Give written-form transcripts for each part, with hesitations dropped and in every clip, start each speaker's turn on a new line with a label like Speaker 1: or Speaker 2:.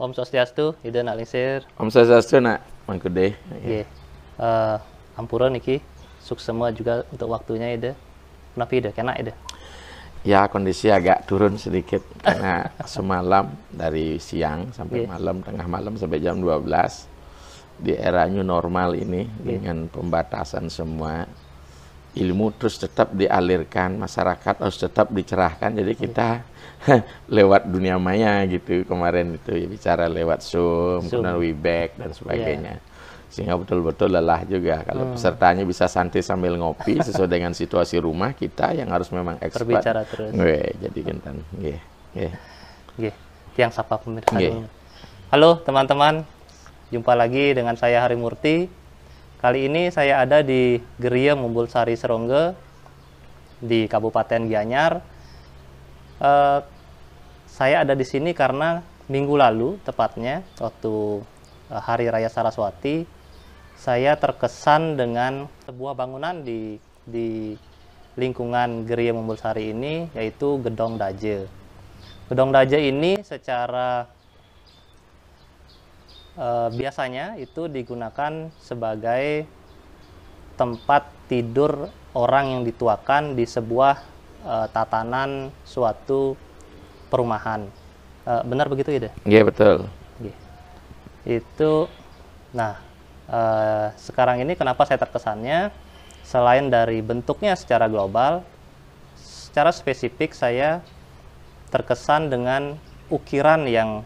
Speaker 1: Om Swastiastu, ide nak lingsir.
Speaker 2: Om Swastiastu nak mangkude.
Speaker 1: Nggih. Ampura niki, sukses semua juga untuk waktunya ide. Kenapa ide? Kena ide?
Speaker 2: Ya kondisi agak turun sedikit karena semalam dari siang sampai malam, tengah malam sampai jam 12 di era new normal ini dengan pembatasan semua, ilmu terus tetap dialirkan, masyarakat harus tetap dicerahkan. Jadi kita lewat dunia maya gitu kemarin itu ya, bicara lewat Zoom, kemudian Webex dan sebagainya. Sehingga betul-betul lelah juga kalau pesertanya bisa santai sambil ngopi sesuai dengan situasi rumah, kita yang harus memang expert
Speaker 1: berbicara terus.
Speaker 2: Jadi gentan.
Speaker 1: Tiang sapa pemirsa. Halo teman-teman, jumpa lagi dengan saya Hari Murti. Kali ini saya ada di Geria Mumbulsari Serongge di Kabupaten Gianyar. Saya ada di sini karena minggu lalu, tepatnya waktu Hari Raya Saraswati, saya terkesan dengan sebuah bangunan di lingkungan Geria Mumbulsari ini, yaitu Gedong Daje. Gedong Daje ini secara biasanya itu digunakan sebagai tempat tidur orang yang dituakan di sebuah tatanan suatu perumahan. Benar begitu ide?
Speaker 2: Iya betul.
Speaker 1: Itu, nah sekarang ini kenapa saya terkesannya, selain dari bentuknya secara global, secara spesifik saya terkesan dengan ukiran yang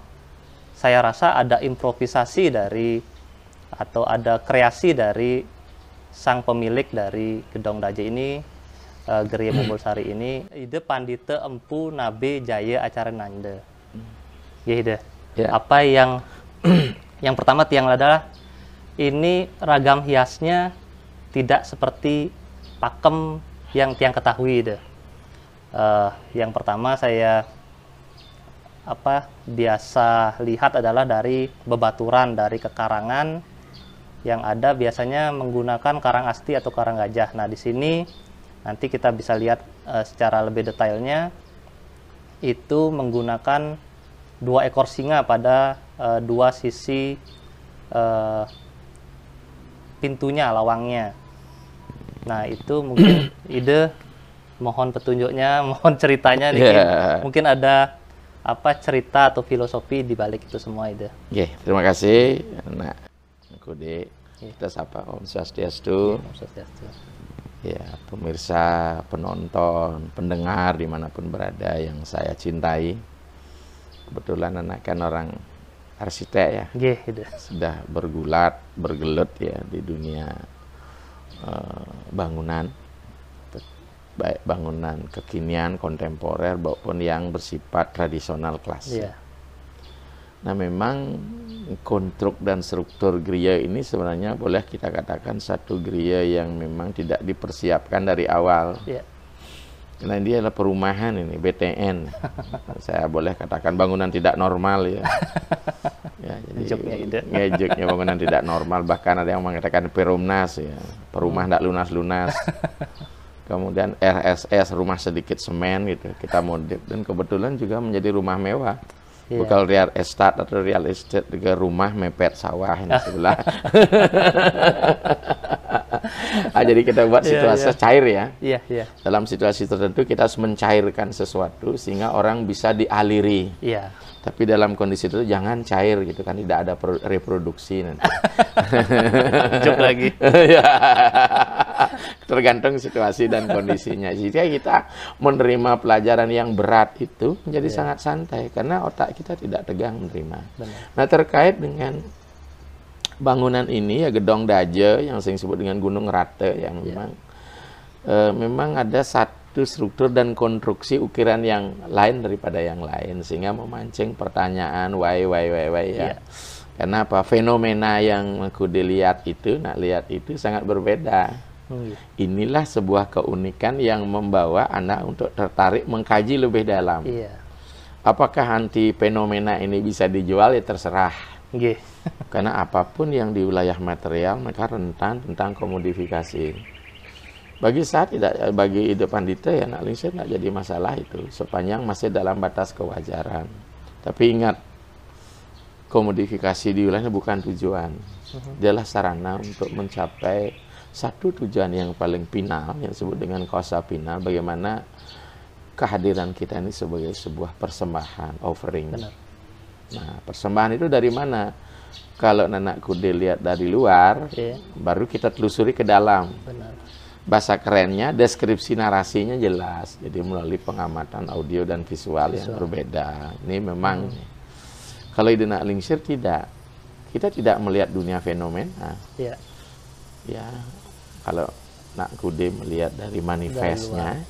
Speaker 1: saya rasa ada improvisasi dari atau ada kreasi dari sang pemilik dari Gedong Daje ini, Geria Mumbulsari ini, ide Pandita Empu Nabe Jaya Acara Nanda. Ide. Apa yang pertama tiang adalah ini ragam hiasnya tidak seperti pakem yang tiang ketahui ide. Yang pertama saya biasa lihat adalah dari bebaturan, dari kekarangan yang ada biasanya menggunakan karang asti atau karang gajah. Nah di sini nanti kita bisa lihat secara lebih detailnya itu menggunakan 2 ekor singa pada 2 sisi pintunya, lawangnya. Nah itu mungkin ide, mohon petunjuknya, mohon ceritanya mungkin ada cerita atau filosofi di balik itu semua ide.
Speaker 2: Terima kasih nak Kude. Kita sapa Om Swastiastu.
Speaker 1: Om Swastiastu.
Speaker 2: Ya, pemirsa, penonton, pendengar dimanapun berada yang saya cintai. Kebetulan anak kan orang arsitek ya. Sudah bergelut ya di dunia bangunan, baik bangunan kekinian, kontemporer maupun yang bersifat tradisional klasik. Nah memang konstruk dan struktur geria ini sebenarnya boleh kita katakan satu geria yang memang tidak dipersiapkan dari awal. Karena dia adalah perumahan ini, BTN. Saya boleh katakan bangunan tidak normal ya. Jadi ngejeknya bangunan tidak normal, bahkan ada yang mengatakan perumnas ya, perumah tidak lunas-lunas. Kemudian RSS, rumah sedikit semen gitu, kita modif, dan kebetulan juga menjadi rumah mewah. Bukan real estate atau real estate, juga rumah mepet sawah ini sebelah. Jadi kita buat situasi cair ya. Dalam situasi tertentu kita harus mencairkan sesuatu sehingga orang bisa dialiri. Tapi dalam kondisi itu jangan cair gitu kan, tidak ada reproduksi nanti.
Speaker 1: Jok lagi.
Speaker 2: Tergantung situasi dan kondisinya. Jadi kita menerima pelajaran yang berat itu menjadi sangat santai karena otak kita tidak tegang menerima. Nah terkait dengan bangunan ini ya Gedong Daje yang sering disebut dengan Gunung Rate yang memang ada satu struktur dan konstruksi ukiran yang lain daripada yang lain sehingga memancing pertanyaan why ya. Karena apa, fenomena yang aku dilihat itu, sangat berbeda. Inilah sebuah keunikan yang membawa Anda untuk tertarik mengkaji lebih dalam. Apakah anti fenomena ini bisa dijual ya terserah. Karena apapun yang di wilayah material mereka rentan tentang komodifikasi. Bagi saya tidak, bagi ide Pandita ya nak lingsir tidak jadi masalah itu sepanjang masih dalam batas kewajaran. Tapi ingat, komodifikasi diulangnya bukan tujuan. Dialah sarana untuk mencapai satu tujuan yang paling final, yang disebut dengan kausa final, bagaimana kehadiran kita ini sebagai sebuah persembahan, offering.
Speaker 1: Benar.
Speaker 2: Nah, persembahan itu dari mana? Kalau Nanak Kude lihat dari luar, baru kita telusuri ke dalam.
Speaker 1: Benar.
Speaker 2: Bahasa kerennya, deskripsi narasinya jelas. Jadi melalui pengamatan audio dan visual yang berbeda. Ini memang, kalau ide Nak Lingsir tidak. Kita tidak melihat dunia fenomena.
Speaker 1: Ya.
Speaker 2: Ya, kalau Nak Kude melihat dari manifestnya,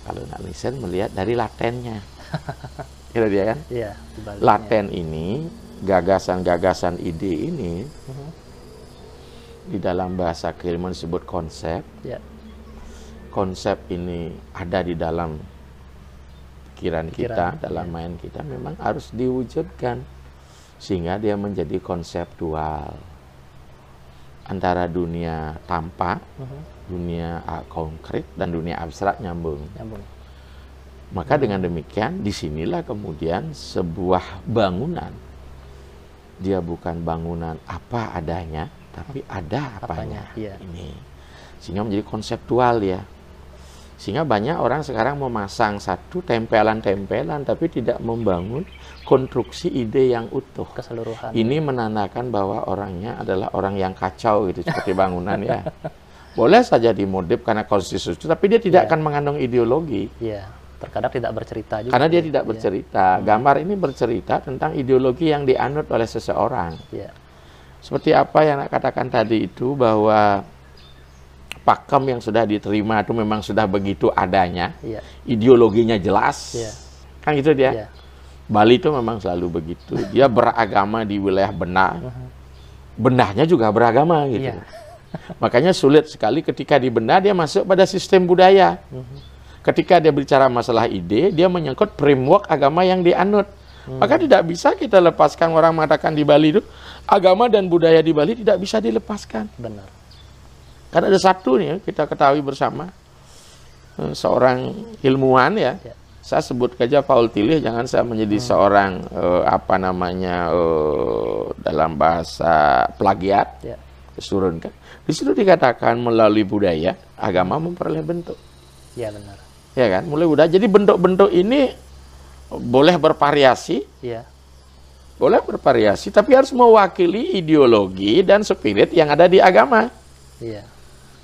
Speaker 2: kalau Nak Lingsir melihat dari latennya. Kira dia kan?
Speaker 1: Iya.
Speaker 2: Laten ini, gagasan-gagasan ide ini, di dalam bahasa keilmuan disebut konsep.
Speaker 1: Ya.
Speaker 2: Konsep ini ada di dalam pikiran kita, dalam main kita, memang harus diwujudkan sehingga dia menjadi konseptual antara dunia tampak, dunia konkret dan dunia abstrak nyambung. Maka dengan demikian disinilah kemudian sebuah bangunan, dia bukan bangunan apa adanya, tapi ada apanya. Ini sehingga menjadi konseptual ya. Sehingga banyak orang sekarang memasang satu tempelan-tempelan tapi tidak membangun konstruksi ide yang utuh.
Speaker 1: Keseluruhan.
Speaker 2: Ini menandakan bahwa orangnya adalah orang yang kacau gitu seperti bangunan ya. Boleh saja dimodif karena konstitusi, tapi dia tidak akan mengandung ideologi.
Speaker 1: Iya. Terkadang tidak bercerita juga.
Speaker 2: Karena dia tidak bercerita. Gambar ini bercerita tentang ideologi yang dianut oleh seseorang. Seperti apa yang saya katakan tadi itu, bahwa pakem yang sudah diterima itu memang sudah begitu adanya. Ideologinya jelas. Kan gitu dia. Bali itu memang selalu begitu. Dia beragama di wilayah benar. Benahnya juga beragama gitu. Makanya sulit sekali ketika di benar dia masuk pada sistem budaya. Ketika dia bicara masalah ide, dia menyangkut framework agama yang dianut. Maka tidak bisa kita lepaskan, orang mengatakan di Bali itu, agama dan budaya di Bali tidak bisa dilepaskan.
Speaker 1: Benar.
Speaker 2: Karena ada satu nih, kita ketahui bersama, seorang ilmuwan ya, saya sebut saja Paul Tillich, jangan saya menjadi seorang, dalam bahasa plagiat, disurunkan. Di situ dikatakan melalui budaya, agama memperoleh bentuk.
Speaker 1: Ya benar.
Speaker 2: Ya kan, mulai budaya. Jadi bentuk-bentuk ini boleh bervariasi, boleh bervariasi, tapi harus mewakili ideologi dan spirit yang ada di agama.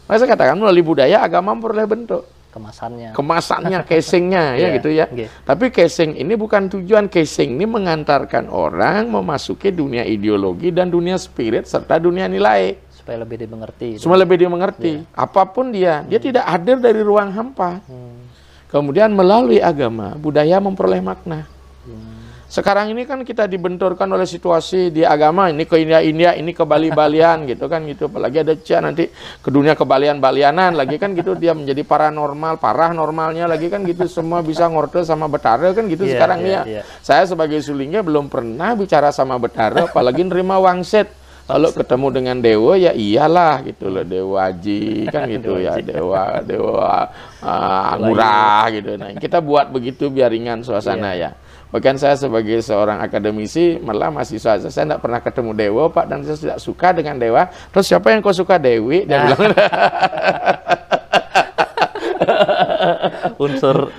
Speaker 2: Maka saya katakan melalui budaya agama memperoleh bentuk. Kemasannya, casingnya, ya gitu ya. Tapi casing ini bukan tujuan. Casing ini mengantarkan orang memasuki dunia ideologi dan dunia spirit serta dunia nilai.
Speaker 1: Supaya lebih dimengerti.
Speaker 2: Supaya lebih dimengerti. Apapun dia tidak hadir dari ruang hampa. Kemudian melalui agama, budaya memperoleh makna. Sekarang ini kan kita dibenturkan oleh situasi di agama, ini ke India, ini ke Bali-Balian gitu kan gitu. Apalagi ada nanti ke dunia kebalian-balianan lagi kan gitu, dia menjadi paranormal, parah normalnya lagi kan gitu, semua bisa ngorte sama betara kan gitu sekarang ya. Saya sebagai sulingnya belum pernah bicara sama betara, apalagi nerima wangsit. Kalau ketemu dengan dewa ya iyalah gitu loh, dewa Haji kan gitu ya, dewa Angurah gitu. Nah, kita buat begitu biar ringan suasana ya. Bahkan saya sebagai seorang akademisi malah mahasiswa saya tidak pernah ketemu dewa Pak, dan saya tidak suka dengan dewa. Terus siapa yang kau suka, Dewi? Dan bilang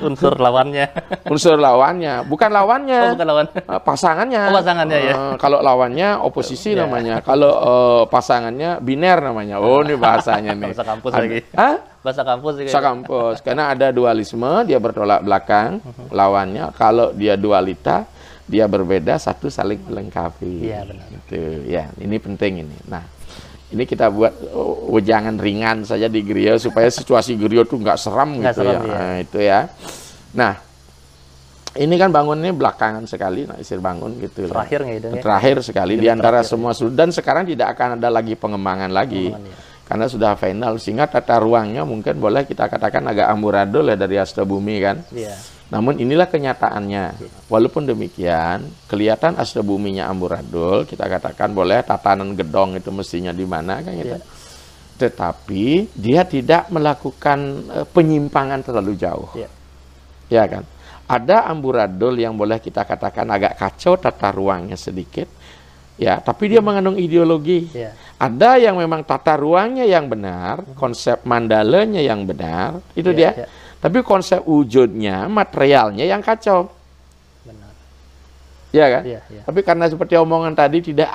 Speaker 1: unsur lawannya.
Speaker 2: Unsur lawannya, bukan lawannya.
Speaker 1: Bukan lawan.
Speaker 2: Pasangannya.
Speaker 1: Pasangannya ya.
Speaker 2: Kalau lawannya oposisi namanya. Kalau pasangannya biner namanya. Oh, ini bahasanya nih.
Speaker 1: Bahasa kampus lagi. Bahasa kampus juga.
Speaker 2: Bahasa kampus. Karena ada dualisme, dia bertolak belakang lawannya. Kalau dia dualita, dia berbeda, satu saling melengkapi.
Speaker 1: Iya, benar.
Speaker 2: Gitu. Ya, ini penting ini. Nah, ini kita buat wejangan ringan saja di Griyo supaya situasi Griyo tuh nggak seram gitu ya. Nah, itu ya. Nah, ini kan bangunnya belakangan sekali, Nak Lingsir bangun gitu.
Speaker 1: Terakhir nggak itu?
Speaker 2: Terakhir sekali di antara semua dan sekarang tidak akan ada lagi pengembangan lagi. Karena sudah final, sehingga tata ruangnya mungkin boleh kita katakan agak amburadul ya dari Astabumi kan. Namun inilah kenyataannya. Walaupun demikian, kelihatan Astabuminya amburadul, kita katakan boleh tatanan gedong itu mestinya di mana kan gitu. Tetapi dia tidak melakukan penyimpangan terlalu jauh. Ya kan? Ada amburadul yang boleh kita katakan agak kacau tata ruangnya sedikit, ya, tapi dia mengandung ideologi.
Speaker 1: Ya.
Speaker 2: Ada yang memang tata ruangnya yang benar, konsep mandalanya yang benar, itu
Speaker 1: Ya,
Speaker 2: dia.
Speaker 1: ya.
Speaker 2: Tapi konsep wujudnya, materialnya yang kacau.
Speaker 1: Benar.
Speaker 2: Ya kan?
Speaker 1: Ya, ya.
Speaker 2: Tapi karena seperti omongan tadi tidak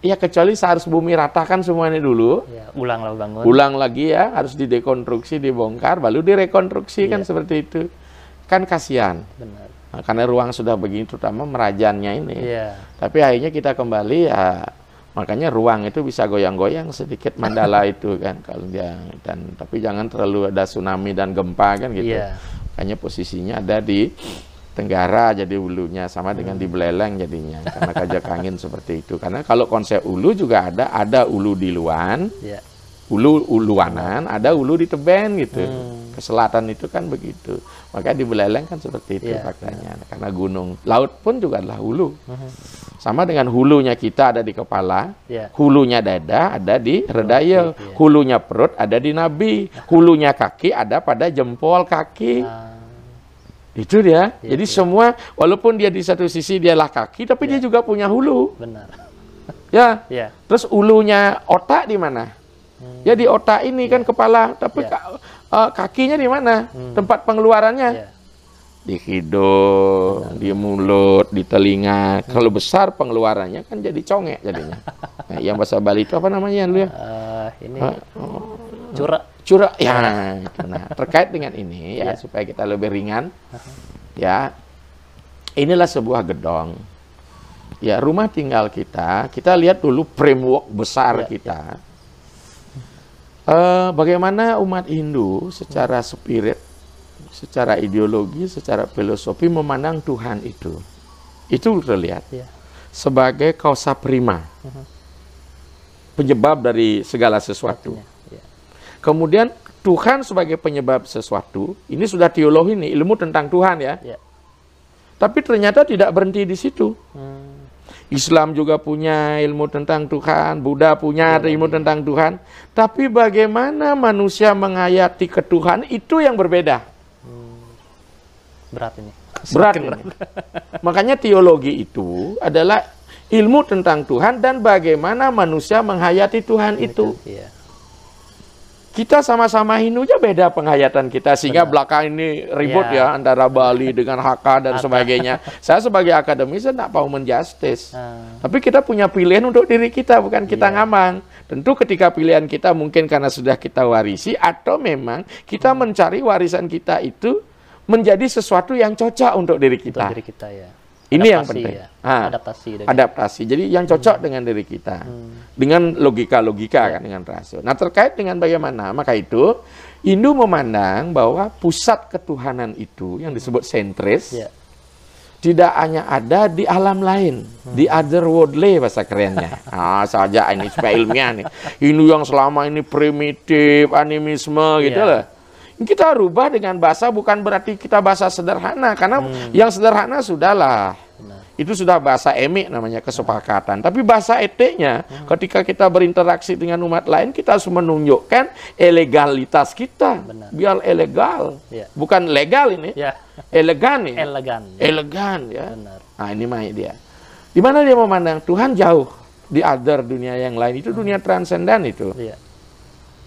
Speaker 2: ya kecuali seharus bumi ratakan semuanya dulu.
Speaker 1: Ya, ulang lalu bangun.
Speaker 2: Ulang lagi ya, harus didekonstruksi, dibongkar, baru direkonstruksi kan
Speaker 1: Iya.
Speaker 2: seperti itu. Kan kasihan.
Speaker 1: Benar.
Speaker 2: Nah, karena ruang sudah begini, terutama merajannya ini.
Speaker 1: Iya.
Speaker 2: Tapi akhirnya kita kembali ya, makanya ruang itu bisa goyang-goyang sedikit mandala itu kan kalau dia, dan tapi jangan terlalu ada tsunami dan gempa kan gitu.
Speaker 1: Iya.
Speaker 2: Makanya posisinya ada di Tenggara, jadi hulunya sama dengan di Beleleng jadinya karena kajak angin seperti itu. Karena kalau konsep ulu juga ada ulu di Luan,
Speaker 1: Iya.
Speaker 2: uluanan, ada ulu di Teben gitu. Ke selatan itu kan begitu. Makanya di Beleleng kan seperti itu
Speaker 1: Iya,
Speaker 2: faktanya. Karena gunung, laut pun juga adalah hulu. Sama dengan hulunya kita ada di kepala,
Speaker 1: Iya.
Speaker 2: hulunya dada ada di redaya,
Speaker 1: iya.
Speaker 2: hulunya perut ada di nabi, hulunya kaki ada pada jempol kaki. Itu dia.
Speaker 1: Iya,
Speaker 2: Jadi
Speaker 1: iya.
Speaker 2: semua, walaupun dia di satu sisi dialah kaki, tapi dia juga punya hulu.
Speaker 1: Benar.
Speaker 2: Ya.
Speaker 1: Iya.
Speaker 2: Terus ulunya otak di mana? Ya di otak ini kan kepala, tapi
Speaker 1: Iya.
Speaker 2: kakinya di mana? Tempat pengeluarannya?
Speaker 1: Iya.
Speaker 2: Di hidung, di mulut, di telinga. Kalau besar pengeluarannya kan jadi congek jadinya. Nah, yang bahasa Bali itu apa namanya lu ya?
Speaker 1: Ini curah.
Speaker 2: Curah. Ya, itu. Nah, terkait dengan ini ya, supaya kita lebih ringan. Ya. Inilah sebuah gedong. Ya, rumah tinggal kita lihat dulu framework besar kita. Bagaimana umat Hindu secara spirit, secara ideologi, secara filosofi memandang Tuhan itu. Itu terlihat sebagai kausa prima, penyebab dari segala sesuatu. Kemudian Tuhan sebagai penyebab sesuatu, ini sudah teologi nih, ilmu tentang Tuhan ya. Tapi ternyata tidak berhenti di situ. Islam juga punya ilmu tentang Tuhan, Buddha punya ilmu tentang Tuhan. Tapi bagaimana manusia menghayati ketuhanan itu yang berbeda.
Speaker 1: Berat ini.
Speaker 2: Berat ini. Makanya teologi itu adalah ilmu tentang Tuhan dan bagaimana manusia menghayati Tuhan itu.
Speaker 1: Iya.
Speaker 2: Kita sama-sama Hindu aja beda penghayatan kita, sehingga belakang ini ribut ya antara Bali dengan Hakka dan sebagainya. Saya sebagai akademis saya tidak mau menjustis. Tapi kita punya pilihan untuk diri kita, bukan kita ngamang. Tentu ketika pilihan kita mungkin karena sudah kita warisi, atau memang kita mencari warisan kita itu menjadi sesuatu yang cocok untuk diri kita.
Speaker 1: Untuk diri kita ya.
Speaker 2: Ini
Speaker 1: Adaptasi
Speaker 2: yang penting.
Speaker 1: Ya.
Speaker 2: Adaptasi.
Speaker 1: Dengan...
Speaker 2: Adaptasi. Jadi yang cocok dengan diri kita. Dengan logika-logika kan, dengan rasio. Nah, terkait dengan bagaimana, maka itu Hindu memandang bahwa pusat ketuhanan itu yang disebut sentris tidak hanya ada di alam lain, di otherworldly bahasa kerennya. Saja ini supaya ilmiah nih. Hindu yang selama ini primitif, animisme gitu loh. Kita rubah dengan bahasa, bukan berarti kita bahasa sederhana, karena yang sederhana sudahlah. Itu sudah bahasa emik namanya, kesepakatan. Tapi bahasa etiknya, ketika kita berinteraksi dengan umat lain, kita harus menunjukkan elegalitas kita. Biar elegal. Bukan legal ini. Elegan ya. Elegan ya. Nah, ini mah dia. Di mana dia memandang Tuhan jauh di other dunia yang lain, itu dunia transendan itu.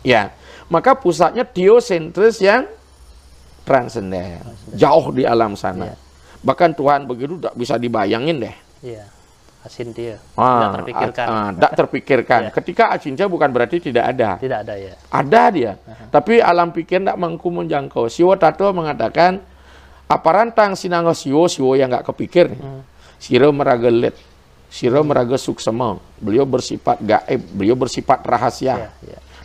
Speaker 2: Ya. Maka pusatnya teosentris yang transenden, jauh di alam sana. Bahkan Tuhan begitu tak bisa dibayangin deh.
Speaker 1: Asintya, tidak terpikirkan.
Speaker 2: Tidak terpikirkan. Ketika Asintya bukan berarti tidak ada.
Speaker 1: Tidak ada ya.
Speaker 2: Ada dia. Tapi alam pikir tidak mampu menjangkau. Siwo Tato mengatakan, aparantang sinanggo siwo yang nggak kepikir. Siro meragelet, siro meraga suksema. Beliau bersifat gaib, beliau bersifat rahasia.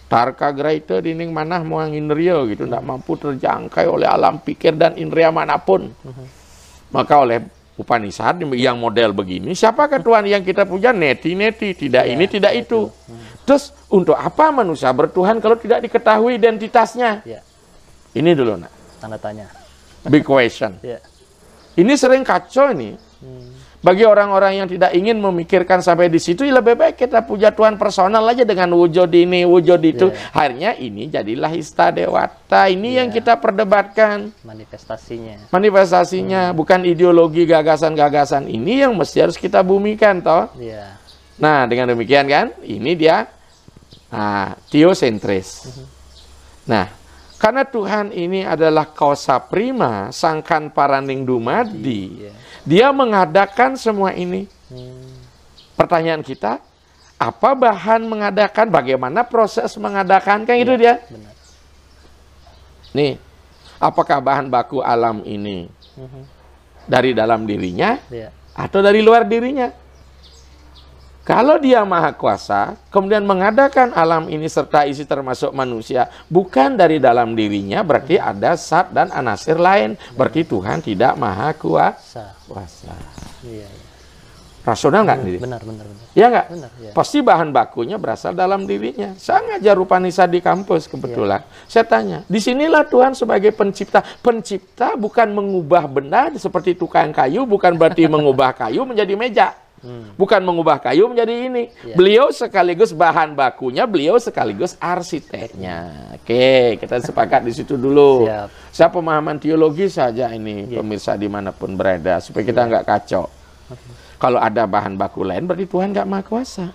Speaker 2: Tarka graita dining manah muang indria gitu, tidak mampu terjangkai oleh alam pikir dan indria manapun. Maka oleh Upanishad yang model begini, siapakah Tuhan yang kita puja? Neti-neti, tidak ini, tidak itu. Terus untuk apa manusia bertuhan kalau tidak diketahui identitasnya? Ini dulu nak.
Speaker 1: Tanda tanya.
Speaker 2: Big question. Ini sering kacau ini. Bagi orang-orang yang tidak ingin memikirkan sampai di situ, lebih baik kita puja Tuhan personal aja dengan wujud ini, wujud itu. Akhirnya ini jadilah Hista Dewata. Ini yang kita perdebatkan.
Speaker 1: Manifestasinya.
Speaker 2: Manifestasinya, bukan ideologi, gagasan-gagasan. Ini yang mesti harus kita bumikan, toh. Nah, dengan demikian kan, ini dia teosentris. Nah, karena Tuhan ini adalah kausa prima, sangkan paraning dumadi, dia mengadakan semua ini. Pertanyaan kita, apa bahan mengadakan, bagaimana proses mengadakan, kan itu dia.
Speaker 1: Benar.
Speaker 2: Nih, apakah bahan baku alam ini dari dalam dirinya atau dari luar dirinya? Kalau dia maha kuasa, kemudian mengadakan alam ini serta isi termasuk manusia, bukan dari dalam dirinya, berarti ada zat dan anasir lain. Berarti Tuhan tidak maha kuasa. Rasional nggak?
Speaker 1: Benar.
Speaker 2: Ya nggak?
Speaker 1: Benar, ya.
Speaker 2: Pasti bahan bakunya berasal dalam dirinya. Saya ngajar Rupanisa di kampus kebetulan. Saya tanya, disinilah Tuhan sebagai pencipta. Pencipta bukan mengubah benda seperti tukang kayu, bukan berarti mengubah kayu menjadi meja. Bukan mengubah kayu menjadi ini. Beliau sekaligus bahan bakunya, beliau sekaligus arsiteknya. Oke, kita sepakat di situ dulu. Saya pemahaman teologi saja ini, pemirsa dimanapun berada, supaya kita nggak kacau. Kalau ada bahan baku lain, berarti Tuhan nggak maha kuasa.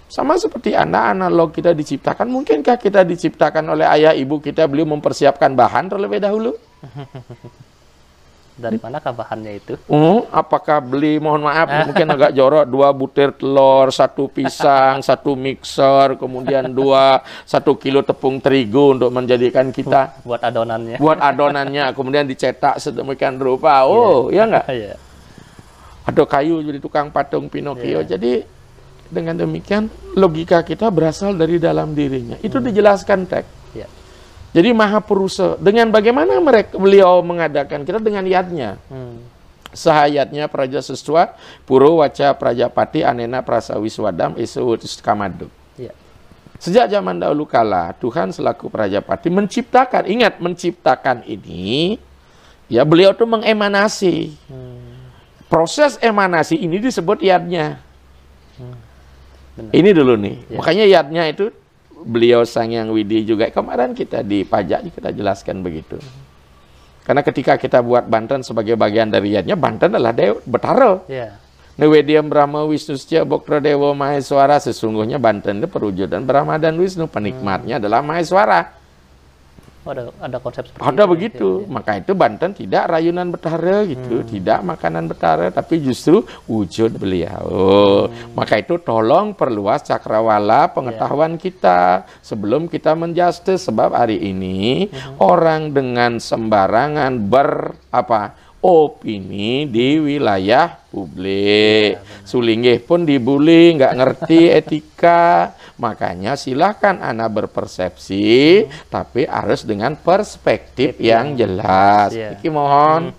Speaker 2: Sama seperti analog kita diciptakan, mungkinkah kita diciptakan oleh ayah ibu kita, beliau mempersiapkan bahan terlebih dahulu?
Speaker 1: Dari manakah bahannya itu?
Speaker 2: Apakah beli, mohon maaf, mungkin agak jorok, 2 butir telur, 1 pisang, 1 mixer, kemudian 1 kilo tepung terigu untuk menjadikan kita
Speaker 1: buat adonannya.
Speaker 2: Buat adonannya, kemudian dicetak sedemikian rupa. Ya enggak? Atau kayu jadi tukang patung Pinocchio. Jadi dengan demikian logika kita berasal dari dalam dirinya. Itu dijelaskan teks. Jadi maha perusa. Dengan bagaimana beliau mengadakan kita dengan yadnya. Sahayatnya praja seswa, puro waca prajapati anena prasawiswadam isewutus kamadu. Sejak zaman dahulu kala, Tuhan selaku prajapati menciptakan, ingat menciptakan ini, ya beliau tuh mengemanasi. Proses emanasi ini disebut yadnya. Ini dulu nih. Makanya yadnya itu beliau Sang Hyang Widi juga kemarin kita di pajak kita jelaskan begitu. Karena ketika kita buat Banten sebagai bagian dari yadnya, Banten adalah Betara. Newediam Brahma Wisnu Sya Bokro Dewa Maheswara, sesungguhnya Banten itu perwujudan Brahma dan Wisnu, penikmatnya adalah Maheswara.
Speaker 1: Ada konsep seperti
Speaker 2: ada itu, begitu. Maka itu Banten tidak rayunan Betara gitu, tidak makanan Betara, tapi justru wujud beliau. Maka itu tolong perluas cakrawala pengetahuan kita sebelum kita menjustice, sebab hari ini orang dengan sembarangan opini di wilayah publik. Sulinggih pun dibully, nggak ngerti etika. Makanya silahkan Anda berpersepsi, tapi harus dengan perspektif yang jelas. Iki mohon,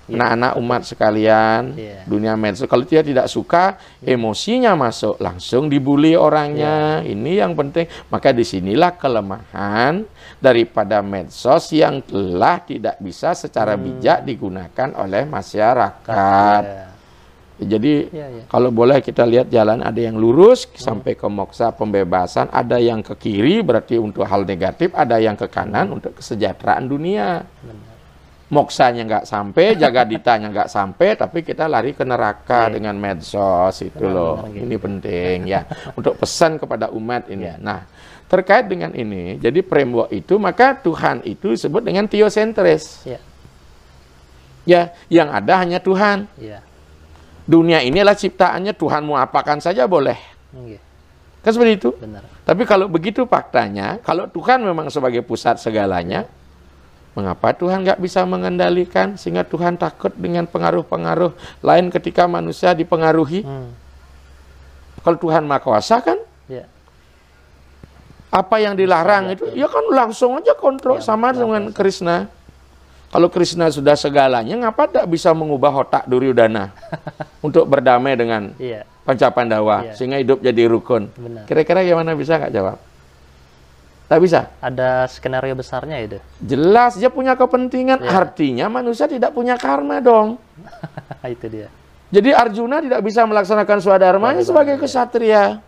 Speaker 2: anak-anak umat sekalian, dunia medsos, kalau dia tidak suka, emosinya masuk, langsung dibully orangnya. Ini yang penting. Maka disinilah kelemahan daripada medsos yang telah tidak bisa secara bijak digunakan oleh masyarakat. Jadi kalau boleh kita lihat jalan, ada yang lurus sampai ke moksa pembebasan, ada yang ke kiri berarti untuk hal negatif, ada yang ke kanan untuk kesejahteraan dunia. Moksanya nggak sampai, jagaditanya nggak sampai, tapi kita lari ke neraka dengan medsos itu loh. Ini penting ya untuk pesan kepada umat ini. Nah, terkait dengan ini, jadi framework itu, maka Tuhan itu disebut dengan teosentris. Ya, yang ada hanya Tuhan. Dunia ini adalah ciptaannya Tuhan, mau apakan saja boleh. Kan seperti itu. Tapi kalau begitu faktanya, kalau Tuhan memang sebagai pusat segalanya, mengapa Tuhan nggak bisa mengendalikan sehingga Tuhan takut dengan pengaruh-pengaruh lain ketika manusia dipengaruhi? Kalau Tuhan Maha Kuasa kan, apa yang dilarang itu, ya kan langsung aja kontrol, sama dengan Krishna. Kalau Krishna sudah segalanya, ngapa tak bisa mengubah otak Duryodhana untuk berdamai dengan Pancapandawa sehingga hidup jadi rukun? Kira-kira gimana, bisa nggak jawab? Tak bisa.
Speaker 1: Ada skenario besarnya itu.
Speaker 2: Jelas dia punya kepentingan. Artinya manusia tidak punya karma dong.
Speaker 1: Itu dia.
Speaker 2: Jadi Arjuna tidak bisa melaksanakan swadharmanya sebagai kesatria.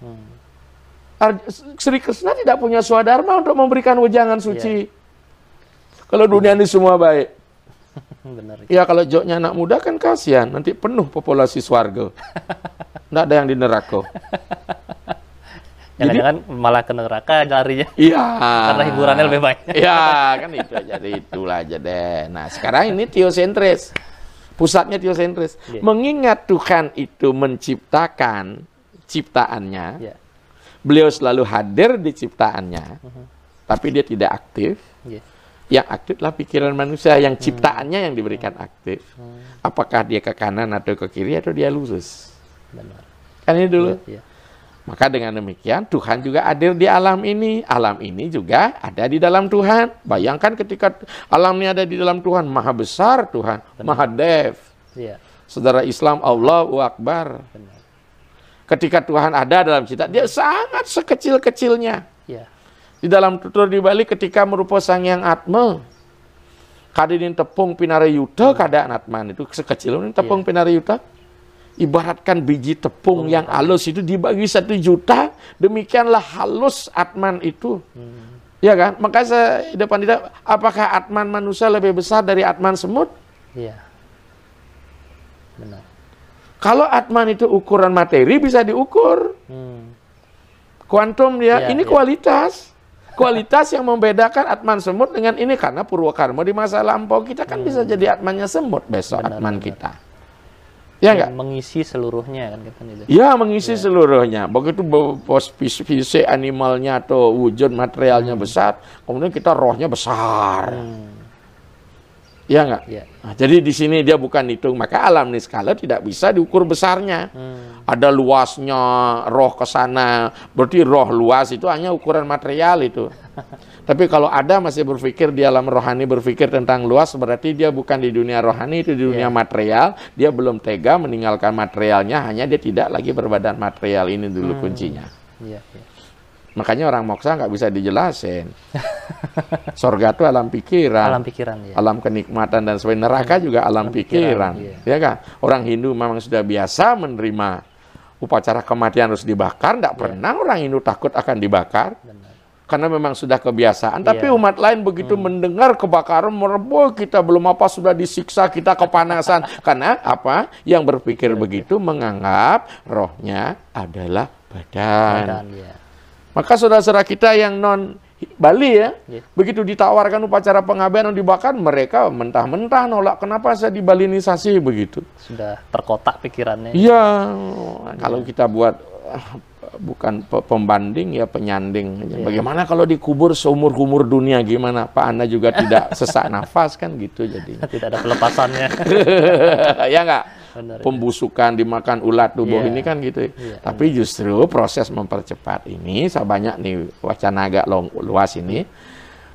Speaker 2: Sri Krishna tidak punya swadharma untuk memberikan wejangan suci. Kalau dunia ini semua baik.
Speaker 1: Benar.
Speaker 2: Ya kalau joknya anak muda kan kasihan, nanti penuh populasi swarga. Nggak ada yang di neraka.
Speaker 1: Jangan-jangan malah ke neraka larinya.
Speaker 2: Iya.
Speaker 1: Karena hiburannya lebih banyak.
Speaker 2: Iya, kan itu aja. Itulah aja deh. Nah, sekarang ini teosentris. Pusatnya teosentris. Mengingat Tuhan itu menciptakan ciptaannya, beliau selalu hadir di ciptaannya, tapi dia tidak aktif. Yang aktif adalah pikiran manusia, yang ciptaannya yang diberikan aktif. Apakah dia ke kanan atau ke kiri atau dia lurus?
Speaker 1: Benar.
Speaker 2: Kan ini dulu. Maka dengan demikian Tuhan juga hadir di alam ini. Alam ini juga ada di dalam Tuhan. Bayangkan ketika alam ini ada di dalam Tuhan, maha besar Tuhan, maha dev. Saudara Islam, Allahu Akbar.
Speaker 1: Benar.
Speaker 2: Ketika Tuhan ada dalam cipta, dia sangat sekecil-kecilnya. Di dalam tutur di Bali ketika merupa Sang Hyang Atma, kadinin tepung pinarayuta keadaan Atman itu sekecil ini tepung pinarayuta. Ibaratkan biji tepung yang halus itu dibagi 1 juta, demikianlah halus Atman itu. Ya kan? Maka saya depan tidak, apakah Atman manusia lebih besar dari Atman semut?
Speaker 1: Iya. Benar.
Speaker 2: Kalau Atman itu ukuran materi bisa diukur. Kuantum dia, ini kualitas. Kualitas yang membedakan Atman semut dengan ini, karena Purwakarma di masa lampau kita kan bisa jadi Atmannya semut besok Atman kita. Ya enggak?
Speaker 1: Mengisi seluruhnya kan kita itu.
Speaker 2: Ya, mengisi seluruhnya. Begitu fisik animalnya atau wujud materialnya besar, kemudian kita rohnya besar. Ya enggak? Nah, jadi di sini dia bukan hitung, maka alam niskala tidak bisa diukur besarnya. Ada luasnya roh ke sana, berarti roh luas itu hanya ukuran material itu. Tapi kalau ada masih berpikir di alam rohani, berpikir tentang luas, berarti dia bukan di dunia rohani, itu di dunia material. Dia belum tega meninggalkan materialnya, hanya dia tidak lagi berbadan material. Ini dulu kuncinya. Makanya orang moksa nggak bisa dijelasin. Sorga itu alam pikiran.
Speaker 1: Alam pikiran,
Speaker 2: alam kenikmatan dan sebagainya. Neraka juga alam pikiran. Ya kan? Orang Hindu memang sudah biasa menerima upacara kematian harus dibakar. Nggak pernah orang Hindu takut akan dibakar. Karena memang sudah kebiasaan. Tapi umat lain begitu mendengar kebakaran, merebut, kita belum apa sudah disiksa, kita kepanasan. Karena apa? Yang berpikir begitu menganggap rohnya adalah badan. Maka saudara-saudara kita yang non Bali begitu ditawarkan upacara pengabdian dibakar, mereka mentah-mentah nolak. Kenapa saya dibalinisasi begitu?
Speaker 1: Sudah terkotak pikirannya.
Speaker 2: Iya, kalau kita buat bukan pembanding ya penyanding. Bagaimana kalau dikubur seumur-umur dunia, gimana? Pak Anda juga tidak sesak nafas kan gitu jadi.
Speaker 1: Tidak ada pelepasannya.
Speaker 2: Ya enggak? Pembusukan dimakan ulat tubuh ini kan gitu. Tapi justru proses mempercepat ini, saya banyak nih wacana agak luas ini.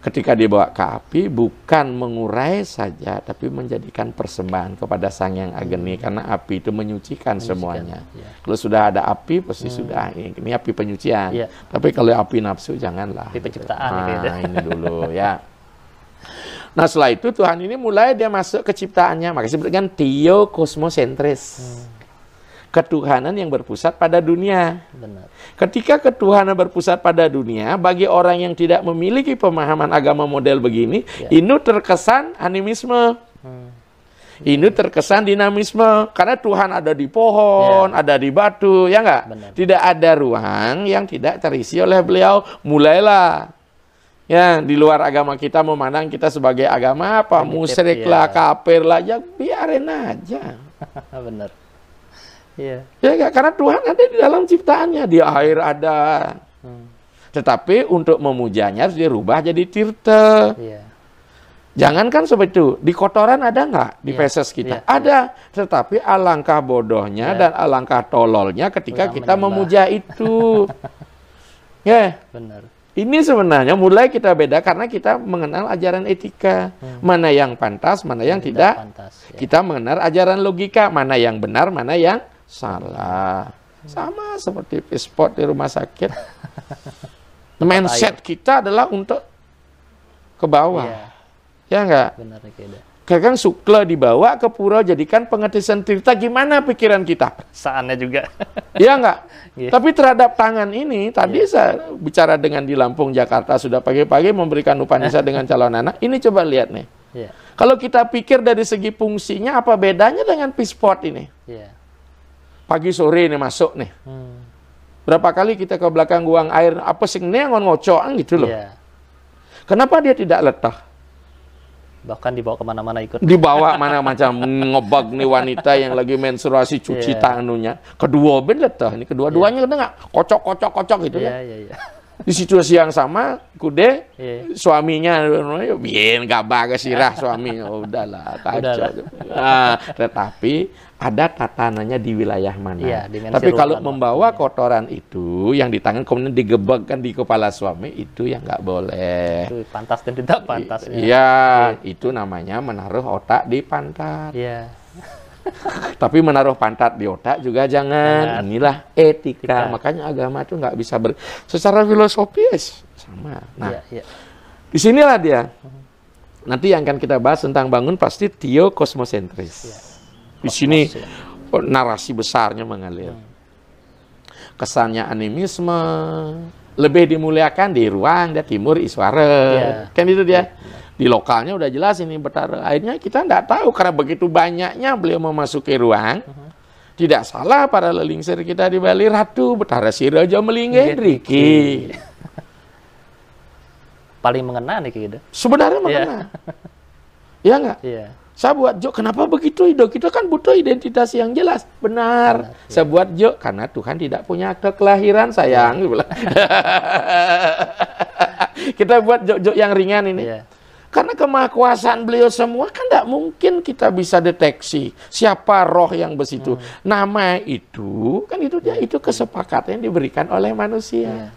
Speaker 2: Ketika dibawa ke api, bukan mengurai saja, tapi menjadikan persembahan kepada Sang Hyang Agni, karena api itu menyucikan semuanya. Kalau sudah ada api, pasti sudah ini api penyucian. Tapi kalau api nafsu, janganlah.
Speaker 1: Api penciptaan.
Speaker 2: Ini dulu ya. Nah setelah itu Tuhan ini mulai dia masuk ke ciptaannya, maka disebut dengan teokosmosentris. Ketuhanan yang berpusat pada dunia.
Speaker 1: Benar.
Speaker 2: Ketika ketuhanan berpusat pada dunia, bagi orang yang tidak memiliki pemahaman agama model begini, ini terkesan animisme. Ini terkesan dinamisme. Karena Tuhan ada di pohon, ada di batu, ya enggak? Benar. Tidak ada ruang yang tidak terisi oleh beliau. Mulailah ya di luar agama kita memandang kita sebagai agama apa? Musyrik lah, kafir lah, ya biarin aja.
Speaker 1: Benar. Ya,
Speaker 2: karena Tuhan ada di dalam ciptaannya, di air ada. Tetapi untuk memujanya harus dirubah jadi tirta. Jangankan seperti itu, di kotoran ada nggak di feses kita? Ada, tetapi alangkah bodohnya dan alangkah tololnya ketika kita memuja itu.
Speaker 1: Benar.
Speaker 2: Ini sebenarnya mulai kita beda karena kita mengenal ajaran etika. Mana yang pantas, mana yang tidak. Pantas, kita mengenal ajaran logika, mana yang benar, mana yang salah. Sama seperti pispot di rumah sakit. Mindset kita adalah untuk ke bawah. Ya enggak?
Speaker 1: Benar,
Speaker 2: Kakang Sukla dibawa ke pura jadikan pengetisan tirta, gimana pikiran kita?
Speaker 1: Saannya juga.
Speaker 2: Iya nggak?
Speaker 1: Iya.
Speaker 2: Tapi terhadap tangan ini, tadi saya bicara dengan di Lampung, Jakarta, sudah pagi-pagi memberikan Upanishad dengan calon anak. Ini coba lihat nih.
Speaker 1: Iya.
Speaker 2: Kalau kita pikir dari segi fungsinya, apa bedanya dengan pispot ini?
Speaker 1: Iya.
Speaker 2: Pagi sore ini masuk nih. Berapa kali kita ke belakang buang air, apa sih ini ngon ngocoan gitu loh.
Speaker 1: Iya.
Speaker 2: Kenapa dia tidak letah?
Speaker 1: Bahkan dibawa kemana-mana ikut.
Speaker 2: Dibawa mana macam ngebag nih wanita yang lagi menstruasi cuci tangannya. Kedua ben letah, ini kedua-duanya kena nggak kocok gitu
Speaker 1: Iya,
Speaker 2: kan.
Speaker 1: iya, iya.
Speaker 2: Di situasi yang sama, kude
Speaker 1: Iya.
Speaker 2: suaminya bien gabah ke sirah suaminya. Oh, udahlah kacau.
Speaker 1: Udahlah.
Speaker 2: Nah, tetapi ada tatanannya di wilayah mana.
Speaker 1: Iya, dimensi
Speaker 2: Tapi kalau
Speaker 1: ruangan
Speaker 2: membawa
Speaker 1: waktunya.
Speaker 2: kotoran itu yang di tangan kemudian digebagkan di kepala suami, itu yang nggak boleh.
Speaker 1: Itu pantas dan tidak pantas.
Speaker 2: Iya, itu namanya menaruh otak di pantat.
Speaker 1: Iya.
Speaker 2: Tapi menaruh pantat di otak juga jangan.
Speaker 1: Jangan.
Speaker 2: Inilah etika.
Speaker 1: Etika.
Speaker 2: Makanya agama itu nggak bisa secara filosofis sama. Nah,
Speaker 1: Iya, iya.
Speaker 2: disinilah dia. Nanti yang akan kita bahas tentang bangun pasti teokosmosentris.
Speaker 1: Iya.
Speaker 2: Di sini
Speaker 1: Kosmos,
Speaker 2: narasi besarnya mengalir. Kesannya animisme lebih dimuliakan di ruang dia timur Iswara.
Speaker 1: Iya.
Speaker 2: Kan itu dia. Di lokalnya udah jelas ini Betara. Akhirnya kita nggak tahu karena begitu banyaknya beliau memasuki ruang. Tidak salah para lelingsir kita di Bali, Ratu Betara Siraja Melinggen Riki.
Speaker 1: Paling mengena nih gitu.
Speaker 2: Sebenarnya
Speaker 1: Iya.
Speaker 2: mengena. Iya nggak?
Speaker 1: Iya.
Speaker 2: Saya buat joke, kenapa begitu Ido? Kita kan butuh identitas yang jelas. Benar. Saya buat joke, karena Tuhan tidak punya akte kelahiran, sayang. Kita buat joke-joke yang ringan ini.
Speaker 1: Iya.
Speaker 2: Karena kemahakuasaan beliau semua kan tidak mungkin kita bisa deteksi siapa roh yang besitu. Nama itu, kan itu dia, itu kesepakatan yang diberikan oleh manusia.